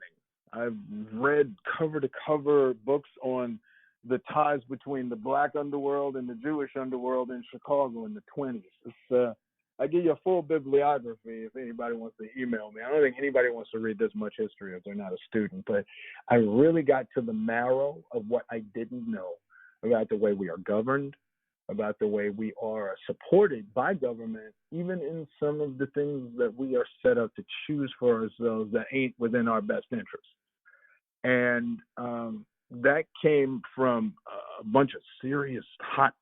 I've read cover-to-cover books on the ties between the black underworld and the Jewish underworld in Chicago in the 1920s. I give you a full bibliography if anybody wants to email me. I don't think anybody wants to read this much history if they're not a student, but I really got to the marrow of what I didn't know about the way we are governed, about the way we are supported by government, even in some of the things that we are set up to choose for ourselves that ain't within our best interest. And that came from a bunch of serious hot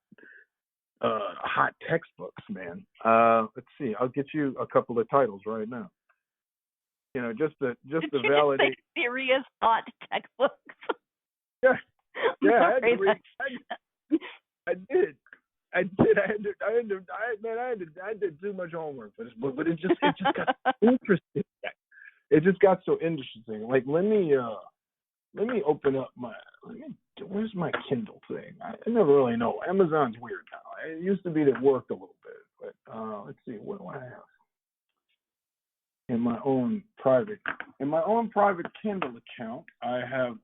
textbooks, man. Let's see, I'll get you a couple of titles right now. You know, just to validate. Serious hot textbooks. Yeah, I had to read. I did. I did too much homework for this book, but it just got interesting. It just got so interesting. Like, let me open up where's my Kindle thing? I never really know. Amazon's weird now. It used to be that it worked a little bit, but let's see, what do I have? In my own private Kindle account, I have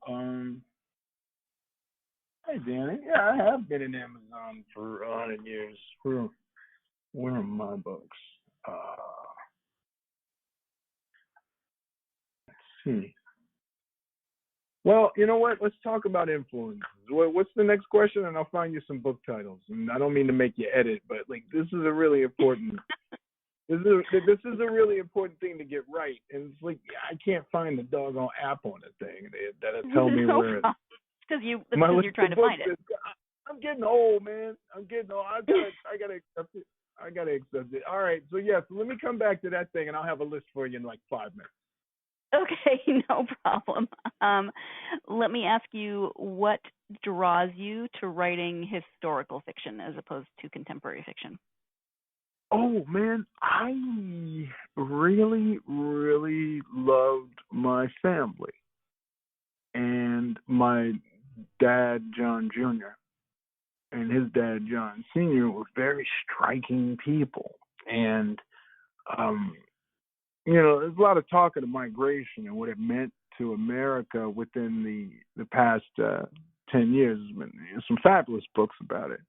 Hey, Danny. Yeah, I have been in Amazon for 100 years. Where are my books? Let's see. Well, you know what? Let's talk about influences. What's the next question? And I'll find you some book titles. And I don't mean to make you edit, but like this is a really important. This is a really important thing to get right. And it's like I can't find the doggone app on the thing that'll tell me where. Because you're trying to find it. I'm getting old, man. I'm getting old. I gotta accept it. I gotta accept it. All right. So so let me come back to that thing, and I'll have a list for you in like 5 minutes. Okay, no problem. Let me ask you, what draws you to writing historical fiction as opposed to contemporary fiction? Oh, man, I really, really loved my family. And my dad, John Jr., and his dad, John Sr., were very striking people. And, there's a lot of talk of the migration and what it meant to America within the past 10 years. There's been some fabulous books about it.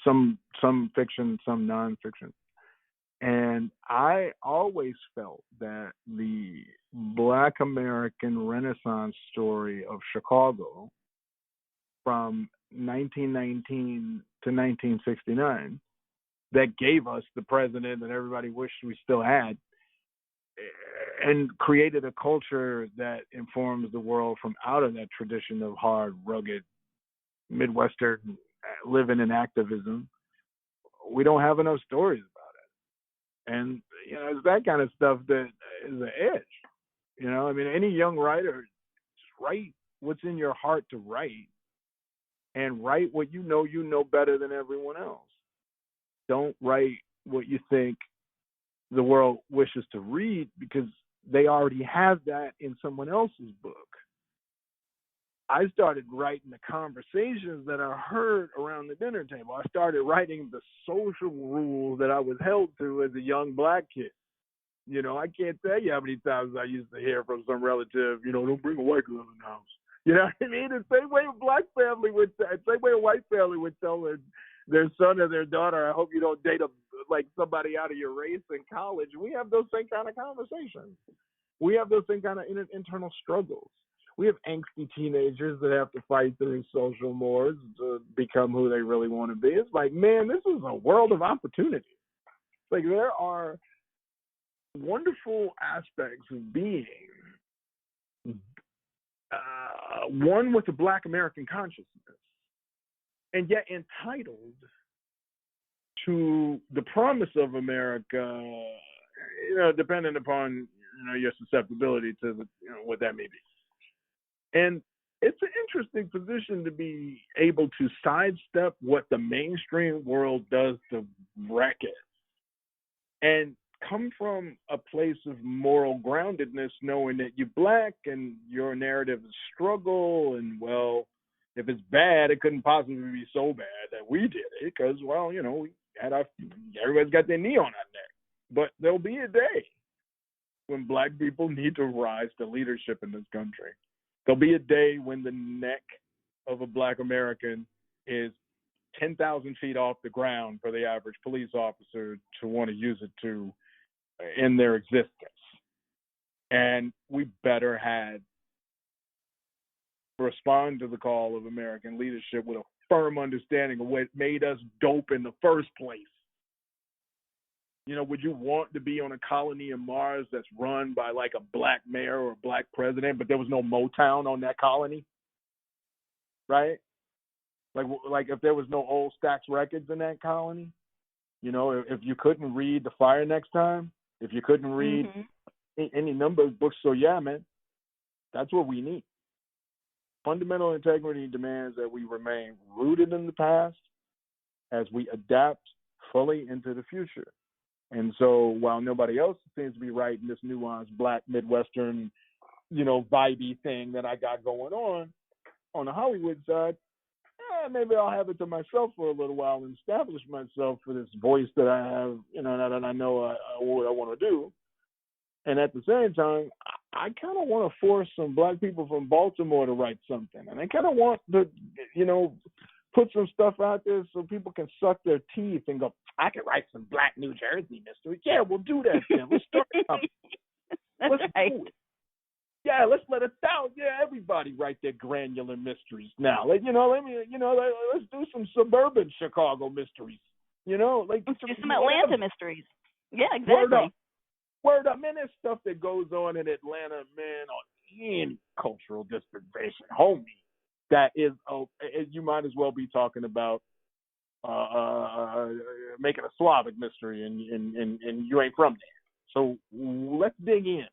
Some fiction, some nonfiction. And I always felt that the Black American Renaissance story of Chicago from 1919 to 1969 that gave us the president that everybody wished we still had and created a culture that informs the world from out of that tradition of hard, rugged, Midwestern living and activism. We don't have enough stories about it. And, it's that kind of stuff that is an edge. I mean, any young writer, just write what's in your heart to write and write what you know better than everyone else. Don't write what you think the world wishes to read because they already have that in someone else's book. I started writing the conversations that I heard around the dinner table. I started writing the social rules that I was held to as a young Black kid. I can't tell you how many times I used to hear from some relative, don't bring a white girl in the house. You know what I mean? The same way a Black family would, same way a white family would tell their son or their daughter, I hope you don't date somebody out of your race in college. We have those same kind of conversations. We have those same kind of internal struggles. We have angsty teenagers that have to fight through social mores to become who they really want to be. It's like, man, this is a world of opportunity. Like, there are wonderful aspects of being one with a Black American consciousness, and yet entitled to the promise of America, depending upon, your susceptibility to what that may be. And it's an interesting position to be able to sidestep what the mainstream world does to wreck it and come from a place of moral groundedness, knowing that you're Black and your narrative is struggle. And, well, if it's bad, it couldn't possibly be so bad that we did it because, well, we had everybody's got their knee on our neck. But there'll be a day when Black people need to rise to leadership in this country. There'll be a day when the neck of a Black American is 10,000 feet off the ground for the average police officer to want to use it to in their existence. And we better respond to the call of American leadership with a firm understanding of what made us dope in the first place. You know, would you want to be on a colony in Mars that's run by like a black mayor or a black president, but there was no Motown on that colony? Right? Like if there was no old Stax Records in that colony, you know, if you couldn't read The Fire Next Time, if you couldn't read any number of books, so yeah, man, that's what we need. Fundamental integrity demands that we remain rooted in the past as we adapt fully into the future. And so while nobody else seems to be writing this nuanced black Midwestern, you know, vibey thing that I got going on the Hollywood side, maybe I'll have it to myself for a little while and establish myself for this voice that I have, you know, that I know what I want to do. And at the same time, I kind of want to force some black people from Baltimore to write something. And I kind of want to, you know, put some stuff out there so people can suck their teeth and go, I can write some black New Jersey mystery. Yeah, we'll do that then. Let's start something. Let's do it. Yeah, let's let everybody write their granular mysteries now. Like, let's do some suburban Chicago mysteries. You know, like let's do some Atlanta mysteries. Yeah, exactly. Word up, man. There's stuff that goes on in Atlanta, man, on any cultural dispensation, homie. That is, you might as well be talking about making a Slavic mystery, and you ain't from there. So let's dig in.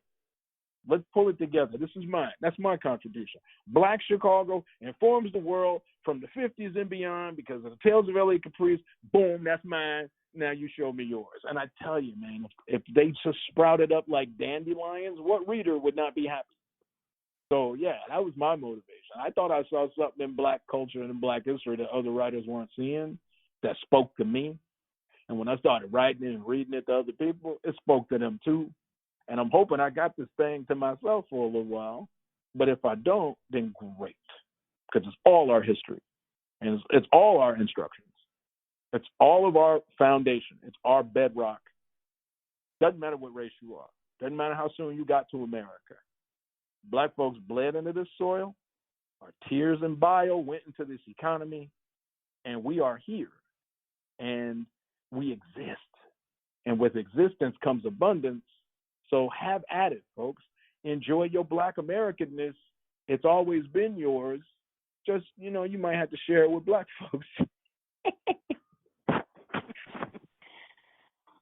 Let's pull it together. This is mine. That's my contribution. Black Chicago informs the world from the 50s and beyond because of the Tales of Elliot Caprice. Boom, that's mine. Now you show me yours. And I tell you, man, if they just sprouted up like dandelions, what reader would not be happy? So, yeah, that was my motivation. I thought I saw something in black culture and in black history that other writers weren't seeing that spoke to me. And when I started writing it and reading it to other people, it spoke to them too. And I'm hoping I got this thing to myself for a little while. But if I don't, then great. Because it's all our history. And it's all our instructions. It's all of our foundation. It's our bedrock. Doesn't matter what race you are. Doesn't matter how soon you got to America. Black folks bled into this soil. Our tears and bile went into this economy. And we are here. And we exist. And with existence comes abundance. So have at it, folks. Enjoy your Black Americanness. It's always been yours. Just, you know, you might have to share it with black folks.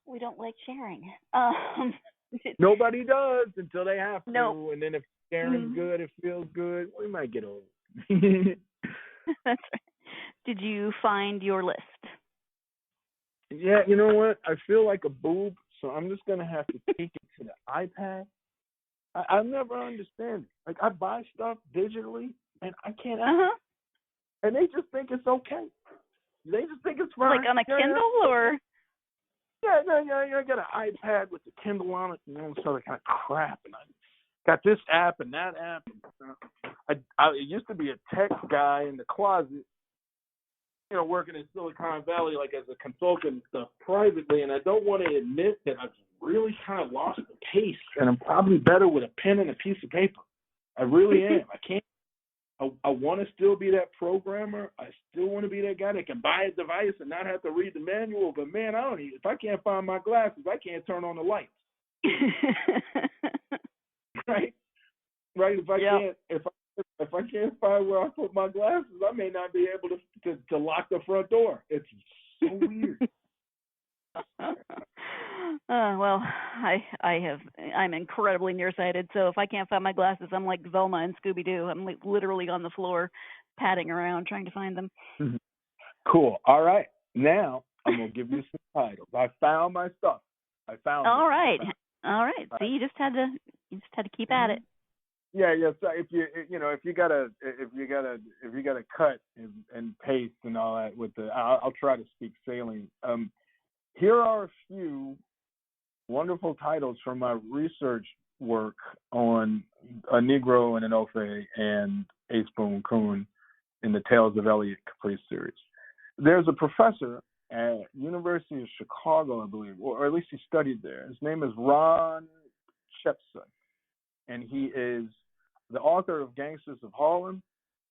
We don't like sharing. Nobody does until they have to. No. And then if sharing's good, it feels good, we might get over it. That's right. Did you find your list? Yeah, you know what? I feel like a boob, so I'm just going to have to take it to the iPad. I never understand it. Like, I buy stuff digitally, and I can't and they just think it's okay. They just think it's fine. Like on a Kindle or? Yeah. I got an iPad with the Kindle on it and all this other kind of crap. And I got this app and that app. I used to be a tech guy in the closet, you know, working in Silicon Valley, like as a consultant and stuff privately. And I don't want to admit that I've really kind of lost the pace. And I'm probably better with a pen and a piece of paper. I really am. I can't. I want to still be that programmer. I still want to be that guy that can buy a device and not have to read the manual. But man, if I can't find my glasses, I can't turn on the lights. Right. If I can't find where I put my glasses, I may not be able to lock the front door. It's so weird. Well, I'm incredibly nearsighted, so if I can't find my glasses, I'm like Velma and Scooby-Doo. I'm like literally on the floor, padding around, trying to find them. Cool. All right. Now, I'm going to give you some titles. I found my stuff. All right. See, you just had to keep at it. Yeah. So if you gotta cut and paste and all that with I'll try to speak sailing. Here are a few wonderful titles from my research work on A Negro and an Ofe and Ace Boon Coon in the Tales of Elliot Caprice series. There's a professor at University of Chicago, I believe, or at least he studied there. His name is Ron Shepson, and he is the author of Gangsters of Harlem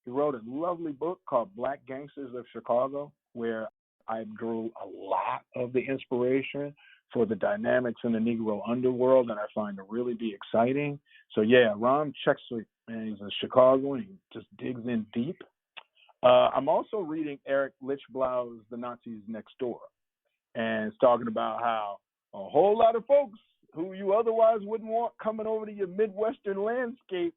He wrote a lovely book called Black Gangsters of Chicago, where I drew a lot of the inspiration for the dynamics in the Negro underworld that I find to really be exciting. So yeah, Ram Chexley, man, he's a Chicagoan. He just digs in deep. I'm also reading Eric Lichtblau's The Nazis Next Door, and it's talking about how a whole lot of folks who you otherwise wouldn't want coming over to your Midwestern landscape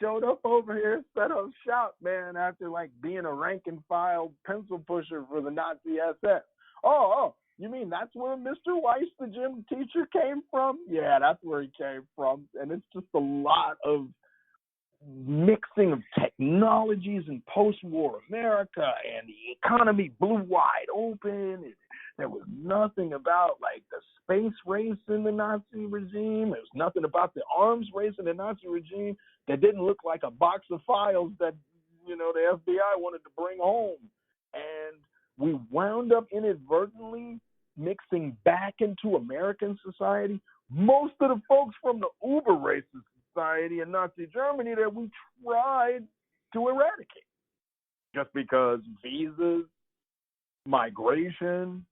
showed up over here, set up shop, man, after like being a rank and file pencil pusher for the Nazi SS. Oh, you mean that's where Mr. Weiss, the gym teacher, came from? Yeah, that's where he came from. And it's just a lot of mixing of technologies in post-war America, and the economy blew wide open. And there was nothing about like the space race in the Nazi regime. There was nothing about the arms race in the Nazi regime that didn't look like a box of files that, you know, the FBI wanted to bring home. And we wound up inadvertently mixing back into American society most of the folks from the uber racist society in Nazi Germany that we tried to eradicate. Just because visas, migration,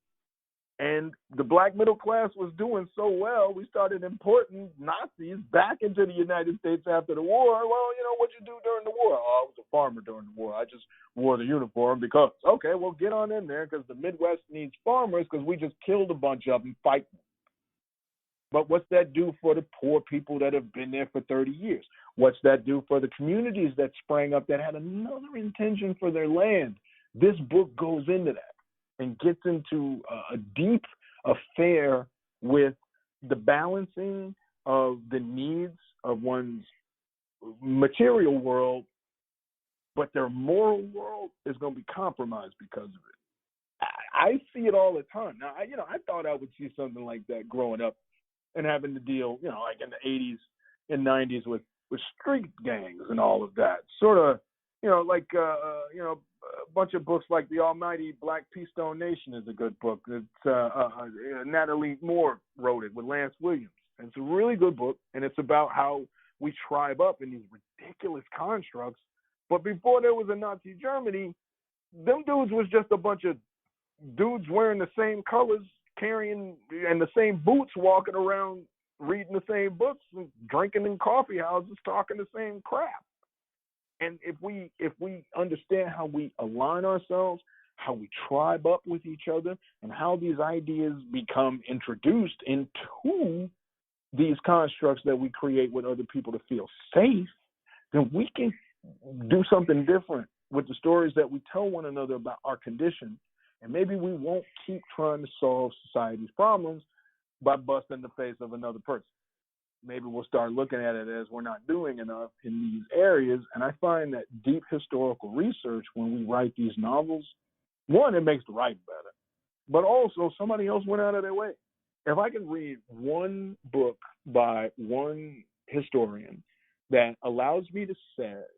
and the black middle class was doing so well, we started importing Nazis back into the United States after the war. Well, you know, what'd you do during the war? Oh, I was a farmer during the war. I just wore the uniform because, okay, well, get on in there because the Midwest needs farmers because we just killed a bunch of them fighting. But what's that do for the poor people that have been there for 30 years? What's that do for the communities that sprang up that had another intention for their land? This book goes into that and gets into a deep affair with the balancing of the needs of one's material world, but their moral world is going to be compromised because of it. I see it all the time. Now, I thought I would see something like that growing up and having to deal, you know, like in the 80s and 90s with street gangs and all of that. Sort of, you know, like, a bunch of books like The Almighty Black Pea Stone Nation is a good book. It's Natalie Moore wrote it with Lance Williams. And it's a really good book, and it's about how we tribe up in these ridiculous constructs. But before there was a Nazi Germany, them dudes was just a bunch of dudes wearing the same colors, carrying and the same boots, walking around, reading the same books, and drinking in coffee houses, talking the same crap. And if we understand how we align ourselves, how we tribe up with each other, and how these ideas become introduced into these constructs that we create with other people to feel safe, then we can do something different with the stories that we tell one another about our condition. And maybe we won't keep trying to solve society's problems by busting the face of another person. Maybe we'll start looking at it as we're not doing enough in these areas. And I find that deep historical research, when we write these novels, one, it makes the writing better, but also somebody else went out of their way. If I can read one book by one historian that allows me to set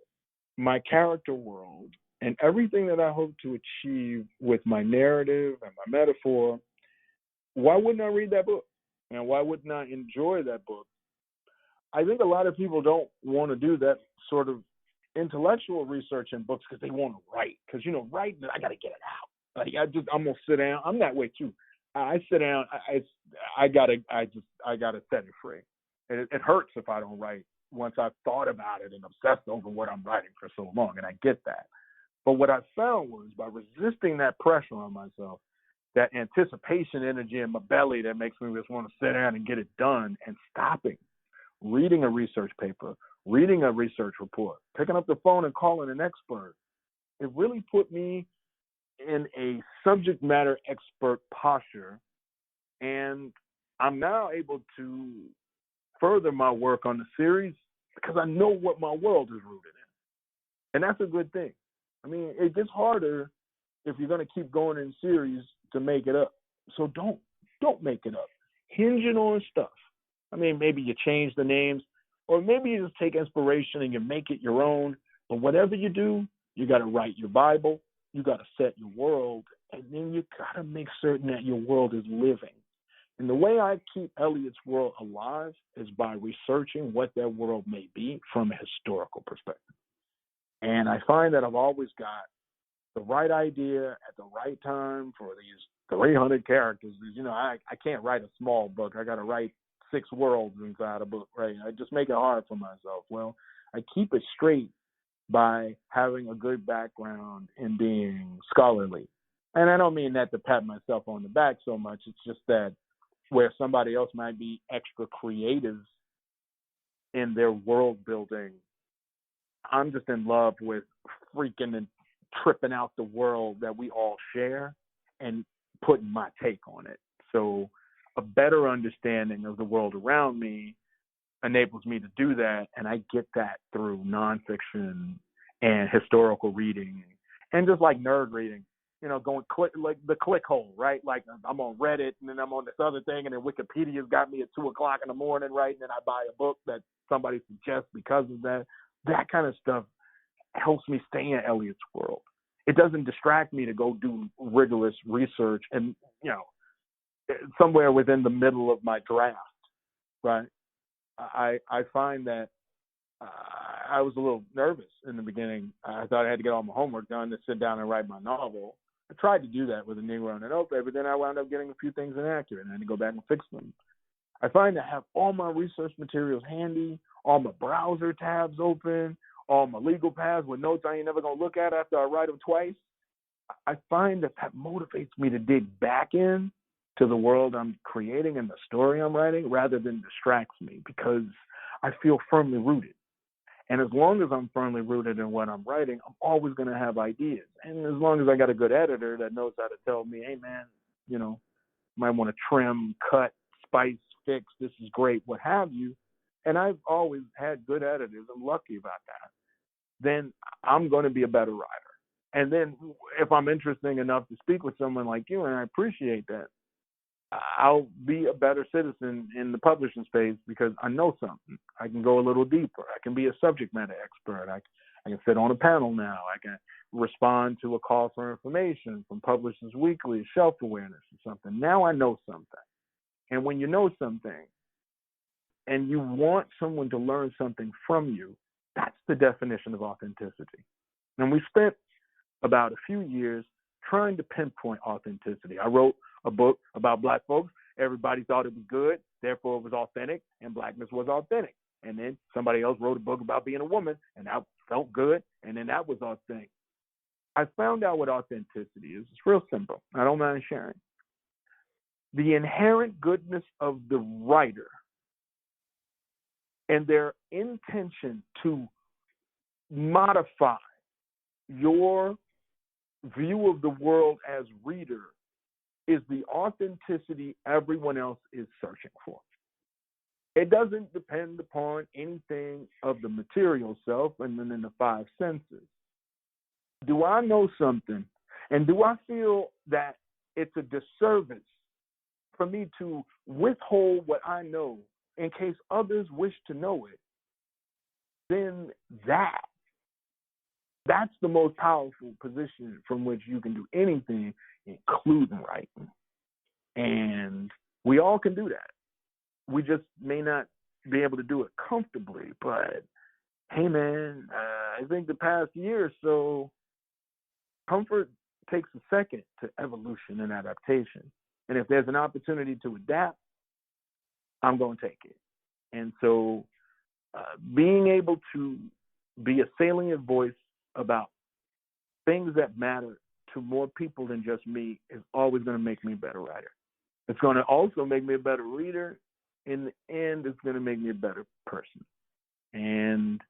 my character world and everything that I hope to achieve with my narrative and my metaphor, why wouldn't I read that book? And why wouldn't I enjoy that book? I think a lot of people don't want to do that sort of intellectual research in books because they want to write. Because, you know, writing, I got to get it out. Like, I'm going to sit down. I'm that way too. I sit down. I got to set it free. And it hurts if I don't write once I've thought about it and obsessed over what I'm writing for so long. And I get that. But what I found was by resisting that pressure on myself, that anticipation energy in my belly that makes me just want to sit down and get it done, and stopping, reading a research paper, reading a research report, picking up the phone and calling an expert, it really put me in a subject matter expert posture. And I'm now able to further my work on the series because I know what my world is rooted in. And that's a good thing. I mean, it gets harder if you're going to keep going in series to make it up. So don't make it up. Hinge it on stuff. I mean, maybe you change the names, or maybe you just take inspiration and you make it your own. But whatever you do, you got to write your Bible, you got to set your world, and then you got to make certain that your world is living. And the way I keep Elliot's world alive is by researching what that world may be from a historical perspective. And I find that I've always got the right idea at the right time for these 300 characters. You know, I can't write a small book. I got to write 6 worlds inside a book, right? I just make it hard for myself. Well, I keep it straight by having a good background in being scholarly. And I don't mean that to pat myself on the back so much. It's just that where somebody else might be extra creative in their world building, I'm just in love with freaking and tripping out the world that we all share and putting my take on it. So a better understanding of the world around me enables me to do that, and I get that through nonfiction and historical reading and just like nerd reading, you know, going click like the click hole, right? Like I'm on Reddit and then I'm on this other thing and then Wikipedia's got me at 2:00 in the morning, right? And then I buy a book that somebody suggests because of that. That kind of stuff helps me stay in Elliot's world. It doesn't distract me to go do rigorous research and, you know, somewhere within the middle of my draft, right? I find that I was a little nervous in the beginning. I thought I had to get all my homework done to sit down and write my novel. I tried to do that with a Negro and an Ope, but then I wound up getting a few things inaccurate and I had to go back and fix them. I find to have all my research materials handy, all my browser tabs open, all my legal pads with notes I ain't never going to look at after I write them twice. I find that motivates me to dig back in to the world I'm creating and the story I'm writing rather than distracts me because I feel firmly rooted. And as long as I'm firmly rooted in what I'm writing, I'm always going to have ideas. And as long as I got a good editor that knows how to tell me, hey, man, you know, might want to trim, cut, spice, fix, this is great, what have you. And I've always had good editors. I'm lucky about that. Then I'm going to be a better writer. And then if I'm interesting enough to speak with someone like you, and I appreciate that, I'll be a better citizen in the publishing space because I know something. I can go a little deeper. I can be a subject matter expert. I can sit on a panel now. I can respond to a call for information from Publishers Weekly, Shelf Awareness or something. Now I know something. And when you know something and you want someone to learn something from you, that's the definition of authenticity. And we spent about a few years trying to pinpoint authenticity. I wrote a book about Black folks. Everybody thought it was good, therefore it was authentic, and Blackness was authentic. And then somebody else wrote a book about being a woman, and that felt good, and then that was authentic. I found out what authenticity is. It's real simple. I don't mind sharing. The inherent goodness of the writer and their intention to modify your view of the world as reader is the authenticity everyone else is searching for. It doesn't depend upon anything of the material self and then in the 5 senses. Do I know something? And do I feel that it's a disservice for me to withhold what I know in case others wish to know it? Then that's the most powerful position from which you can do anything, including writing. And we all can do that. We just may not be able to do it comfortably. But, hey, man, I think the past year or so, comfort takes a second to evolution and adaptation. And if there's an opportunity to adapt, I'm going to take it. And so being able to be a salient voice about things that matter to more people than just me is always going to make me a better writer. It's going to also make me a better reader. In the end, it's going to make me a better person. And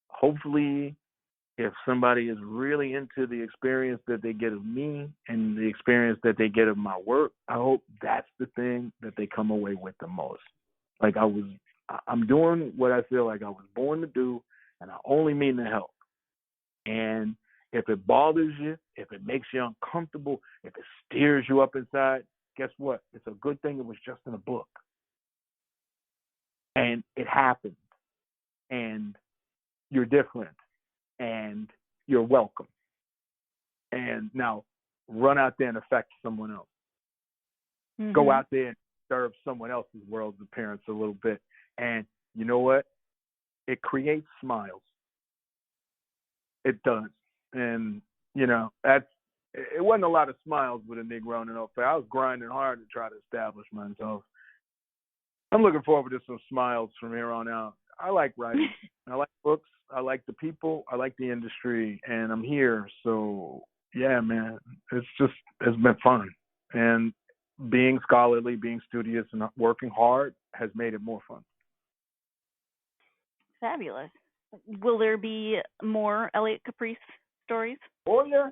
hopefully, if somebody is really into the experience that they get of me and the experience that they get of my work, I hope that's the thing that they come away with the most. Like I'm doing what I feel like I was born to do, and I only mean to help. And if it bothers you, if it makes you uncomfortable, if it steers you up inside, guess what? It's a good thing it was just in a book. And it happened. And you're different. And you're welcome. And now run out there and affect someone else. Mm-hmm. Go out there and serve someone else's world's appearance a little bit. And you know what? It creates smiles. It does. And, it wasn't a lot of smiles with a Negro in an open. I was grinding hard to try to establish myself. I'm looking forward to some smiles from here on out. I like writing. I like books. I like the people. I like the industry. And I'm here. So, yeah, man, it's been fun. And being scholarly, being studious, and working hard has made it more fun. Fabulous. Will there be more Elliot Caprice stories? Oh, yeah.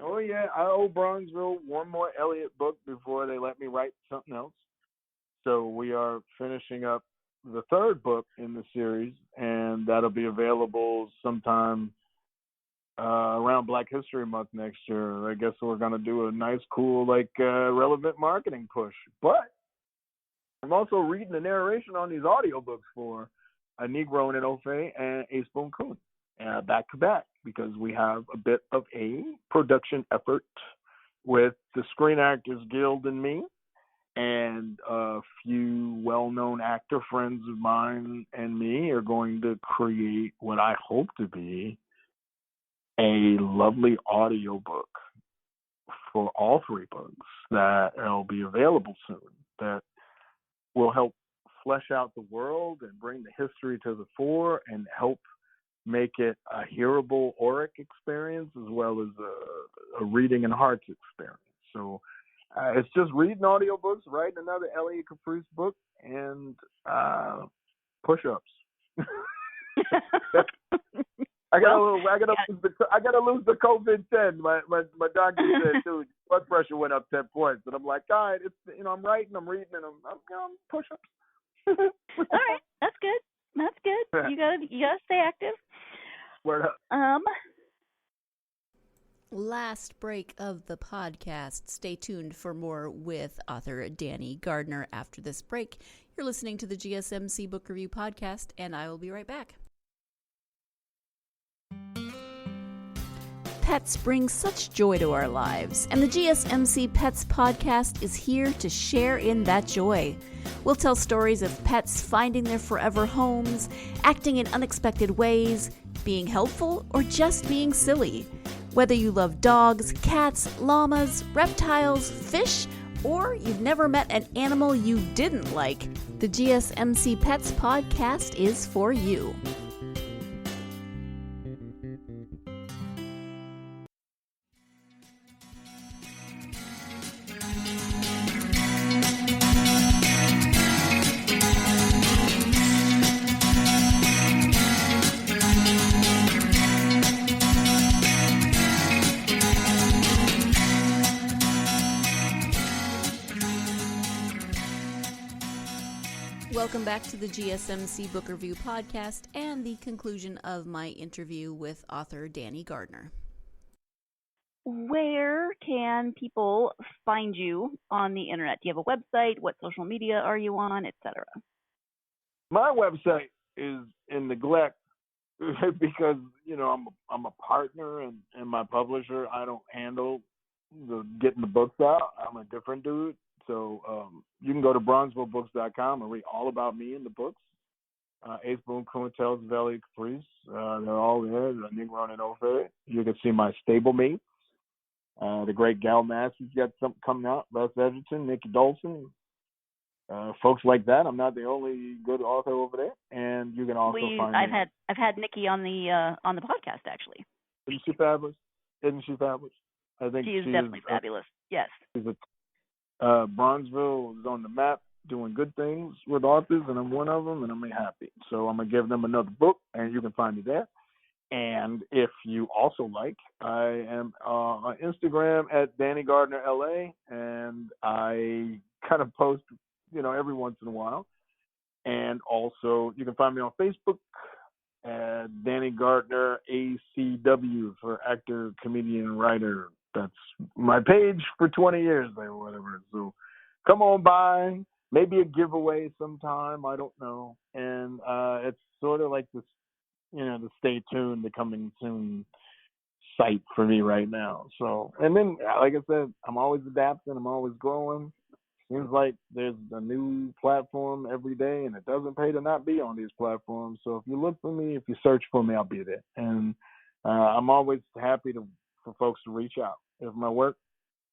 I owe Bronzeville one more Elliot book before they let me write something else. So we are finishing up the third book in the series, and that'll be available sometime around Black History Month next year. I guess we're going to do a nice, cool, relevant marketing push. But I'm also reading the narration on these audiobooks for A Negro in an Ofe and Ace Boon Coon, back to back, because we have a bit of a production effort with the Screen Actors Guild and me, and a few well-known actor friends of mine and me are going to create what I hope to be a lovely audiobook for all three books that will be available soon, that will help flesh out the world and bring the history to the fore and help make it a hearable auric experience as well as a reading and hearts experience. So it's just reading audiobooks, writing another Elliot Caprice book, and push-ups. I gotta lose the COVID-10. My doctor said, dude, blood pressure went up 10 points, and I'm like, all right, I'm writing, I'm reading, and I'm push-ups. All right, that's good. You gotta stay active. Word up. Last break of the podcast. Stay tuned for more with author Danny Gardner after this break. You're listening to the GSMC Book Review Podcast, and I will be right back. Pets bring such joy to our lives, and the GSMC Pets Podcast is here to share in that joy. We'll tell stories of pets finding their forever homes, acting in unexpected ways, being helpful, or just being silly. Whether you love dogs, cats, llamas, reptiles, fish, or you've never met an animal you didn't like, the GSMC Pets Podcast is for you. Welcome back to the GSMC Book Review Podcast and the conclusion of my interview with author Danny Gardner. Where can people find you on the internet? Do you have a website? What social media are you on, etc.? My website is in neglect because I'm a partner and my publisher. I don't handle getting the books out. I'm a different dude. So you can go to bronzevillebooks.com and read all about me in the books. Ace Boon Coon Tales of Elliot Caprice. They're all there. The Negro in an Ofe. You can see my stablemates. The great Gal Massey's got something coming out. Les Edgerton, Nikki Dolson. Folks like that. I'm not the only good author over there. And you can also find I've had Nikki on the podcast actually. Isn't she fabulous? I think she is definitely fabulous. Yes. Bronzeville is on the map doing good things with authors, and I'm one of them, and I'm happy. So I'm going to give them another book, and you can find it there. And if you also like, I am on Instagram at Danny Gardner LA, and I kind of post, every once in a while. And also, you can find me on Facebook at Danny Gardner ACW for actor, comedian, writer. That's my page for 20 years or whatever. So come on by. Maybe a giveaway sometime. I don't know. And it's sort of like this, the stay tuned, the coming soon site for me right now. So, and then, like I said, I'm always adapting. I'm always growing. Seems like there's a new platform every day, and it doesn't pay to not be on these platforms. So if you look for me, if you search for me, I'll be there. And I'm always happy for folks to reach out. If my work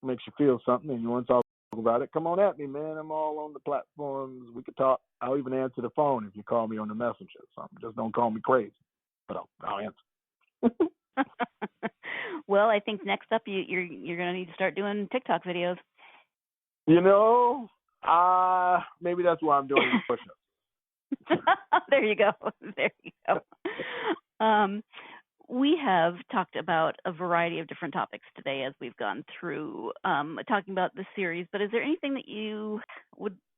makes you feel something and you want to talk about it, come on at me, man. I'm all on the platforms. We could talk. I'll even answer the phone if you call me on the messenger or something. Just don't call me crazy, but I'll answer. Well, I think next up you're going to need to start doing TikTok videos. You know, maybe that's why I'm doing push-ups. There you go. There you go. We have talked about a variety of different topics today as we've gone through talking about the series. But is there anything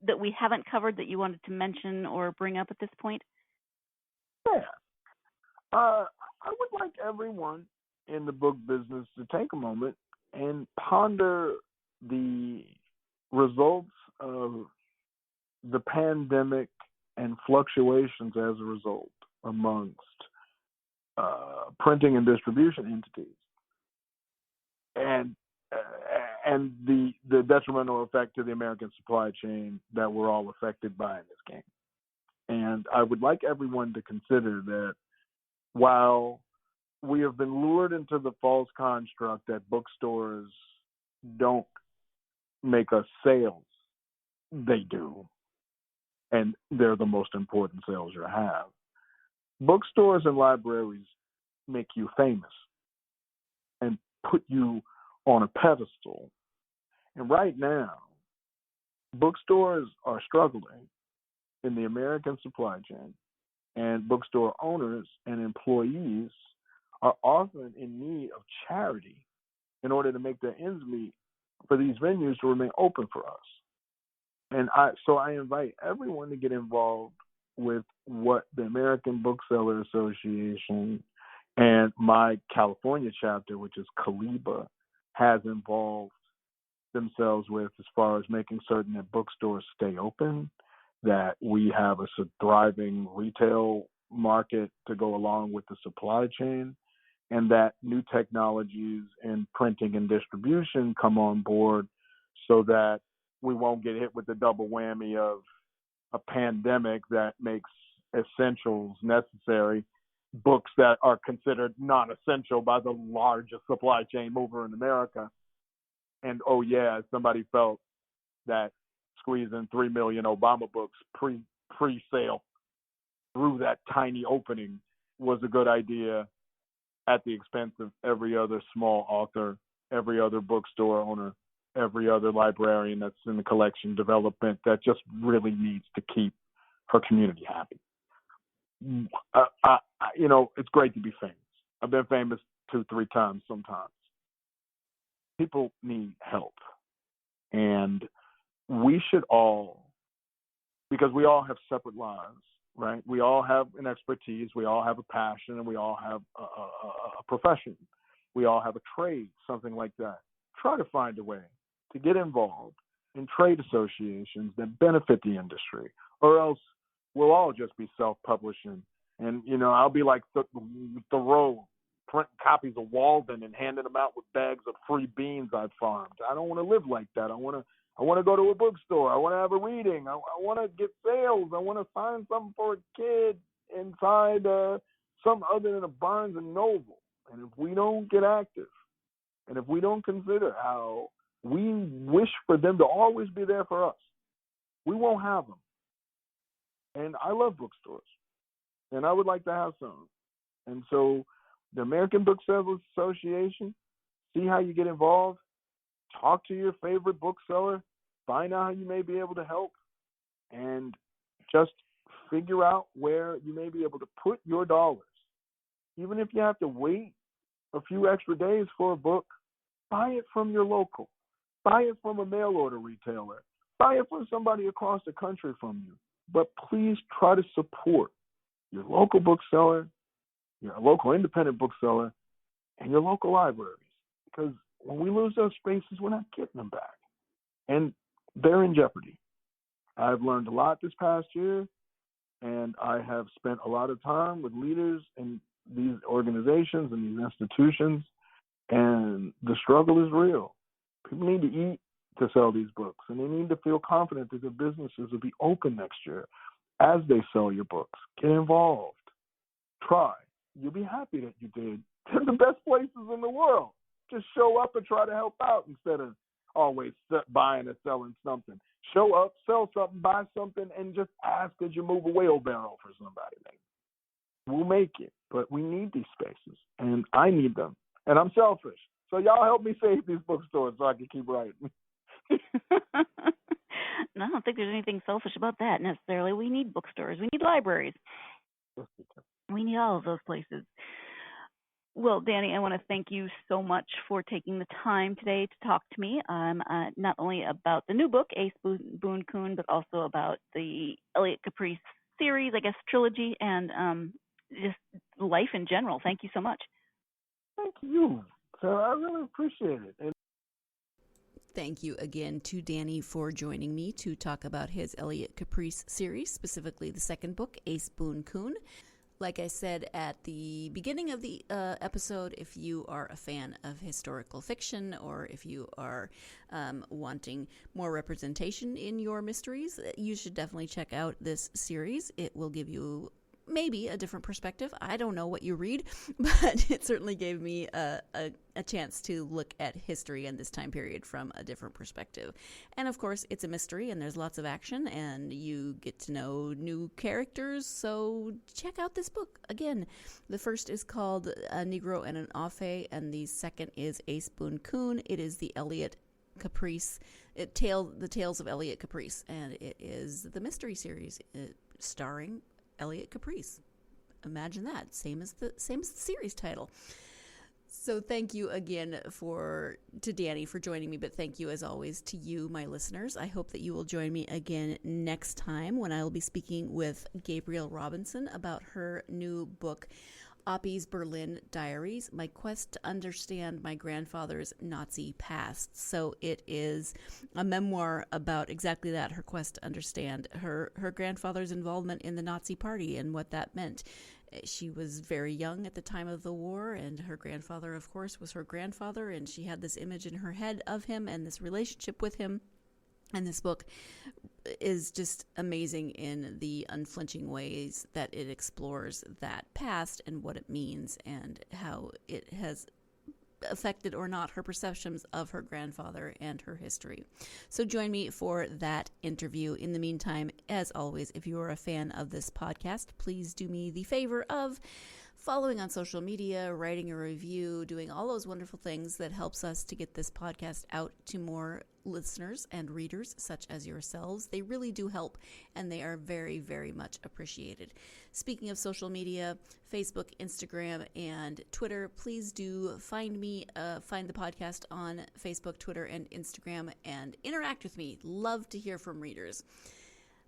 that we haven't covered that you wanted to mention or bring up at this point? Yeah. I would like everyone in the book business to take a moment and ponder the results of the pandemic and fluctuations as a result amongst printing and distribution entities, and the detrimental effect to the American supply chain that we're all affected by in this game. And I would like everyone to consider that while we have been lured into the false construct that bookstores don't make us sales, they do. And they're the most important sales you have. Bookstores and libraries make you famous and put you on a pedestal. And right now, bookstores are struggling in the American supply chain, and bookstore owners and employees are often in need of charity in order to make their ends meet for these venues to remain open for us. And so I invite everyone to get involved with what the American Bookseller Association and my California chapter, which is Caliba, has involved themselves with as far as making certain that bookstores stay open, that we have a thriving retail market to go along with the supply chain, and that new technologies in printing and distribution come on board so that we won't get hit with the double whammy of a pandemic that makes essentials necessary, books that are considered non-essential by the largest supply chain mover in America. And, oh, yeah, somebody felt that squeezing 3 million Obama books pre-sale through that tiny opening was a good idea at the expense of every other small author, every other bookstore owner, every other librarian that's in the collection development that just really needs to keep her community happy. It's great to be famous. I've been famous 2-3 times sometimes. People need help. And we should all, because we all have separate lives, right? We all have an expertise, we all have a passion, and we all have a profession. We all have a trade, something like that. Try to find a way to get involved in trade associations that benefit the industry, or else we'll all just be self-publishing. And, I'll be like Thoreau, printing copies of Walden and handing them out with bags of free beans I've farmed. I don't want to live like that. I want to go to a bookstore. I want to have a reading. I want to get sales. I want to find something for a kid inside something other than a Barnes and Noble. And if we don't get active, and if we don't consider how we wish for them to always be there for us, we won't have them. And I love bookstores, and I would like to have some. And so the American Booksellers Association, see how you get involved, talk to your favorite bookseller, find out how you may be able to help, and just figure out where you may be able to put your dollars. Even if you have to wait a few extra days for a book, buy it from your local. Buy it from a mail order retailer. Buy it from somebody across the country from you. But please try to support your local bookseller, your local independent bookseller, and your local libraries. Because when we lose those spaces, we're not getting them back. And they're in jeopardy. I've learned a lot this past year, and I have spent a lot of time with leaders in these organizations and these institutions, and the struggle is real. People need to eat to sell these books, and they need to feel confident that their businesses will be open next year as they sell your books. Get involved. Try. You'll be happy that you did They're the best places in the world. Just show up and try to help out instead of always buying or selling something. Show up, sell something, buy something, and just ask that you move a wheelbarrow for somebody. We'll make it, but we need these spaces, and I need them, and I'm selfish. So y'all help me save these bookstores so I can keep writing. No, I don't think there's anything selfish about that necessarily. We need bookstores. We need libraries. We need all of those places. Well, Danny, I want to thank you so much for taking the time today to talk to me, not only about the new book, Ace Boon Coon, but also about the Elliot Caprice series, I guess, trilogy, and just life in general. Thank you so much. Thank you. So I really appreciate it. And thank you again to Danny for joining me to talk about his Elliot Caprice series, specifically the second book, Ace Boon Coon. Like I said at the beginning of the episode, if you are a fan of historical fiction or if you are wanting more representation in your mysteries, you should definitely check out this series. It will give you maybe a different perspective. I don't know what you read, but it certainly gave me a chance to look at history and this time period from a different perspective. And of course, it's a mystery and there's lots of action and you get to know new characters. So check out this book. Again, the first is called A Negro and an Afe, and the second is Ace Boon Coon. It is the Elliot Caprice, the Tales of Elliot Caprice, and it is the mystery series starring Elliot Caprice. Imagine that. Same as the series title. So thank you again to Danny for joining me, but thank you as always to you, my listeners. I hope that you will join me again next time when I will be speaking with Gabrielle Robinson about her new book, Oppie's Berlin Diaries, My Quest to Understand My Grandfather's Nazi Past. So it is a memoir about exactly that, her quest to understand her grandfather's involvement in the Nazi Party and what that meant. She was very young at the time of the war, and her grandfather, of course, was her grandfather, and she had this image in her head of him and this relationship with him. And this book is just amazing in the unflinching ways that it explores that past and what it means and how it has affected or not her perceptions of her grandfather and her history. So join me for that interview. In the meantime, as always, if you are a fan of this podcast, please do me the favor of following on social media, writing a review, doing all those wonderful things that helps us to get this podcast out to more listeners and readers such as yourselves. They really do help, and they are very, very much appreciated. Speaking of social media, Facebook, Instagram, and Twitter, please do find the podcast on Facebook, Twitter, and Instagram, and interact with me. Love to hear from readers.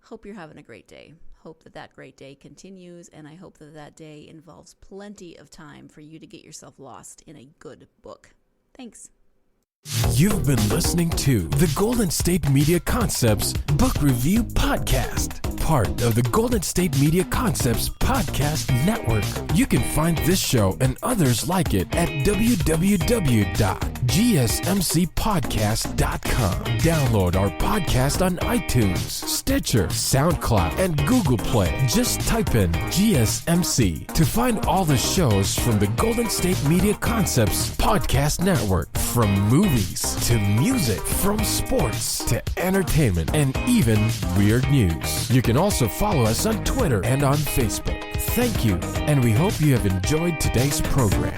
Hope you're having a great day. Hope that great day continues, and I hope that day involves plenty of time for you to get yourself lost in a good book. Thanks. You've been listening to the Golden State Media Concepts Book Review Podcast, part of the Golden State Media Concepts Podcast Network. You can find this show and others like it at www.gsmcpodcast.com. Download our podcast on iTunes, Stitcher, SoundCloud, and Google Play. Just type in GSMC to find all the shows from the Golden State Media Concepts Podcast Network, from movies to music, from sports to entertainment, and even weird news. You can also follow us on Twitter and on Facebook. Thank you, and we hope you have enjoyed today's program.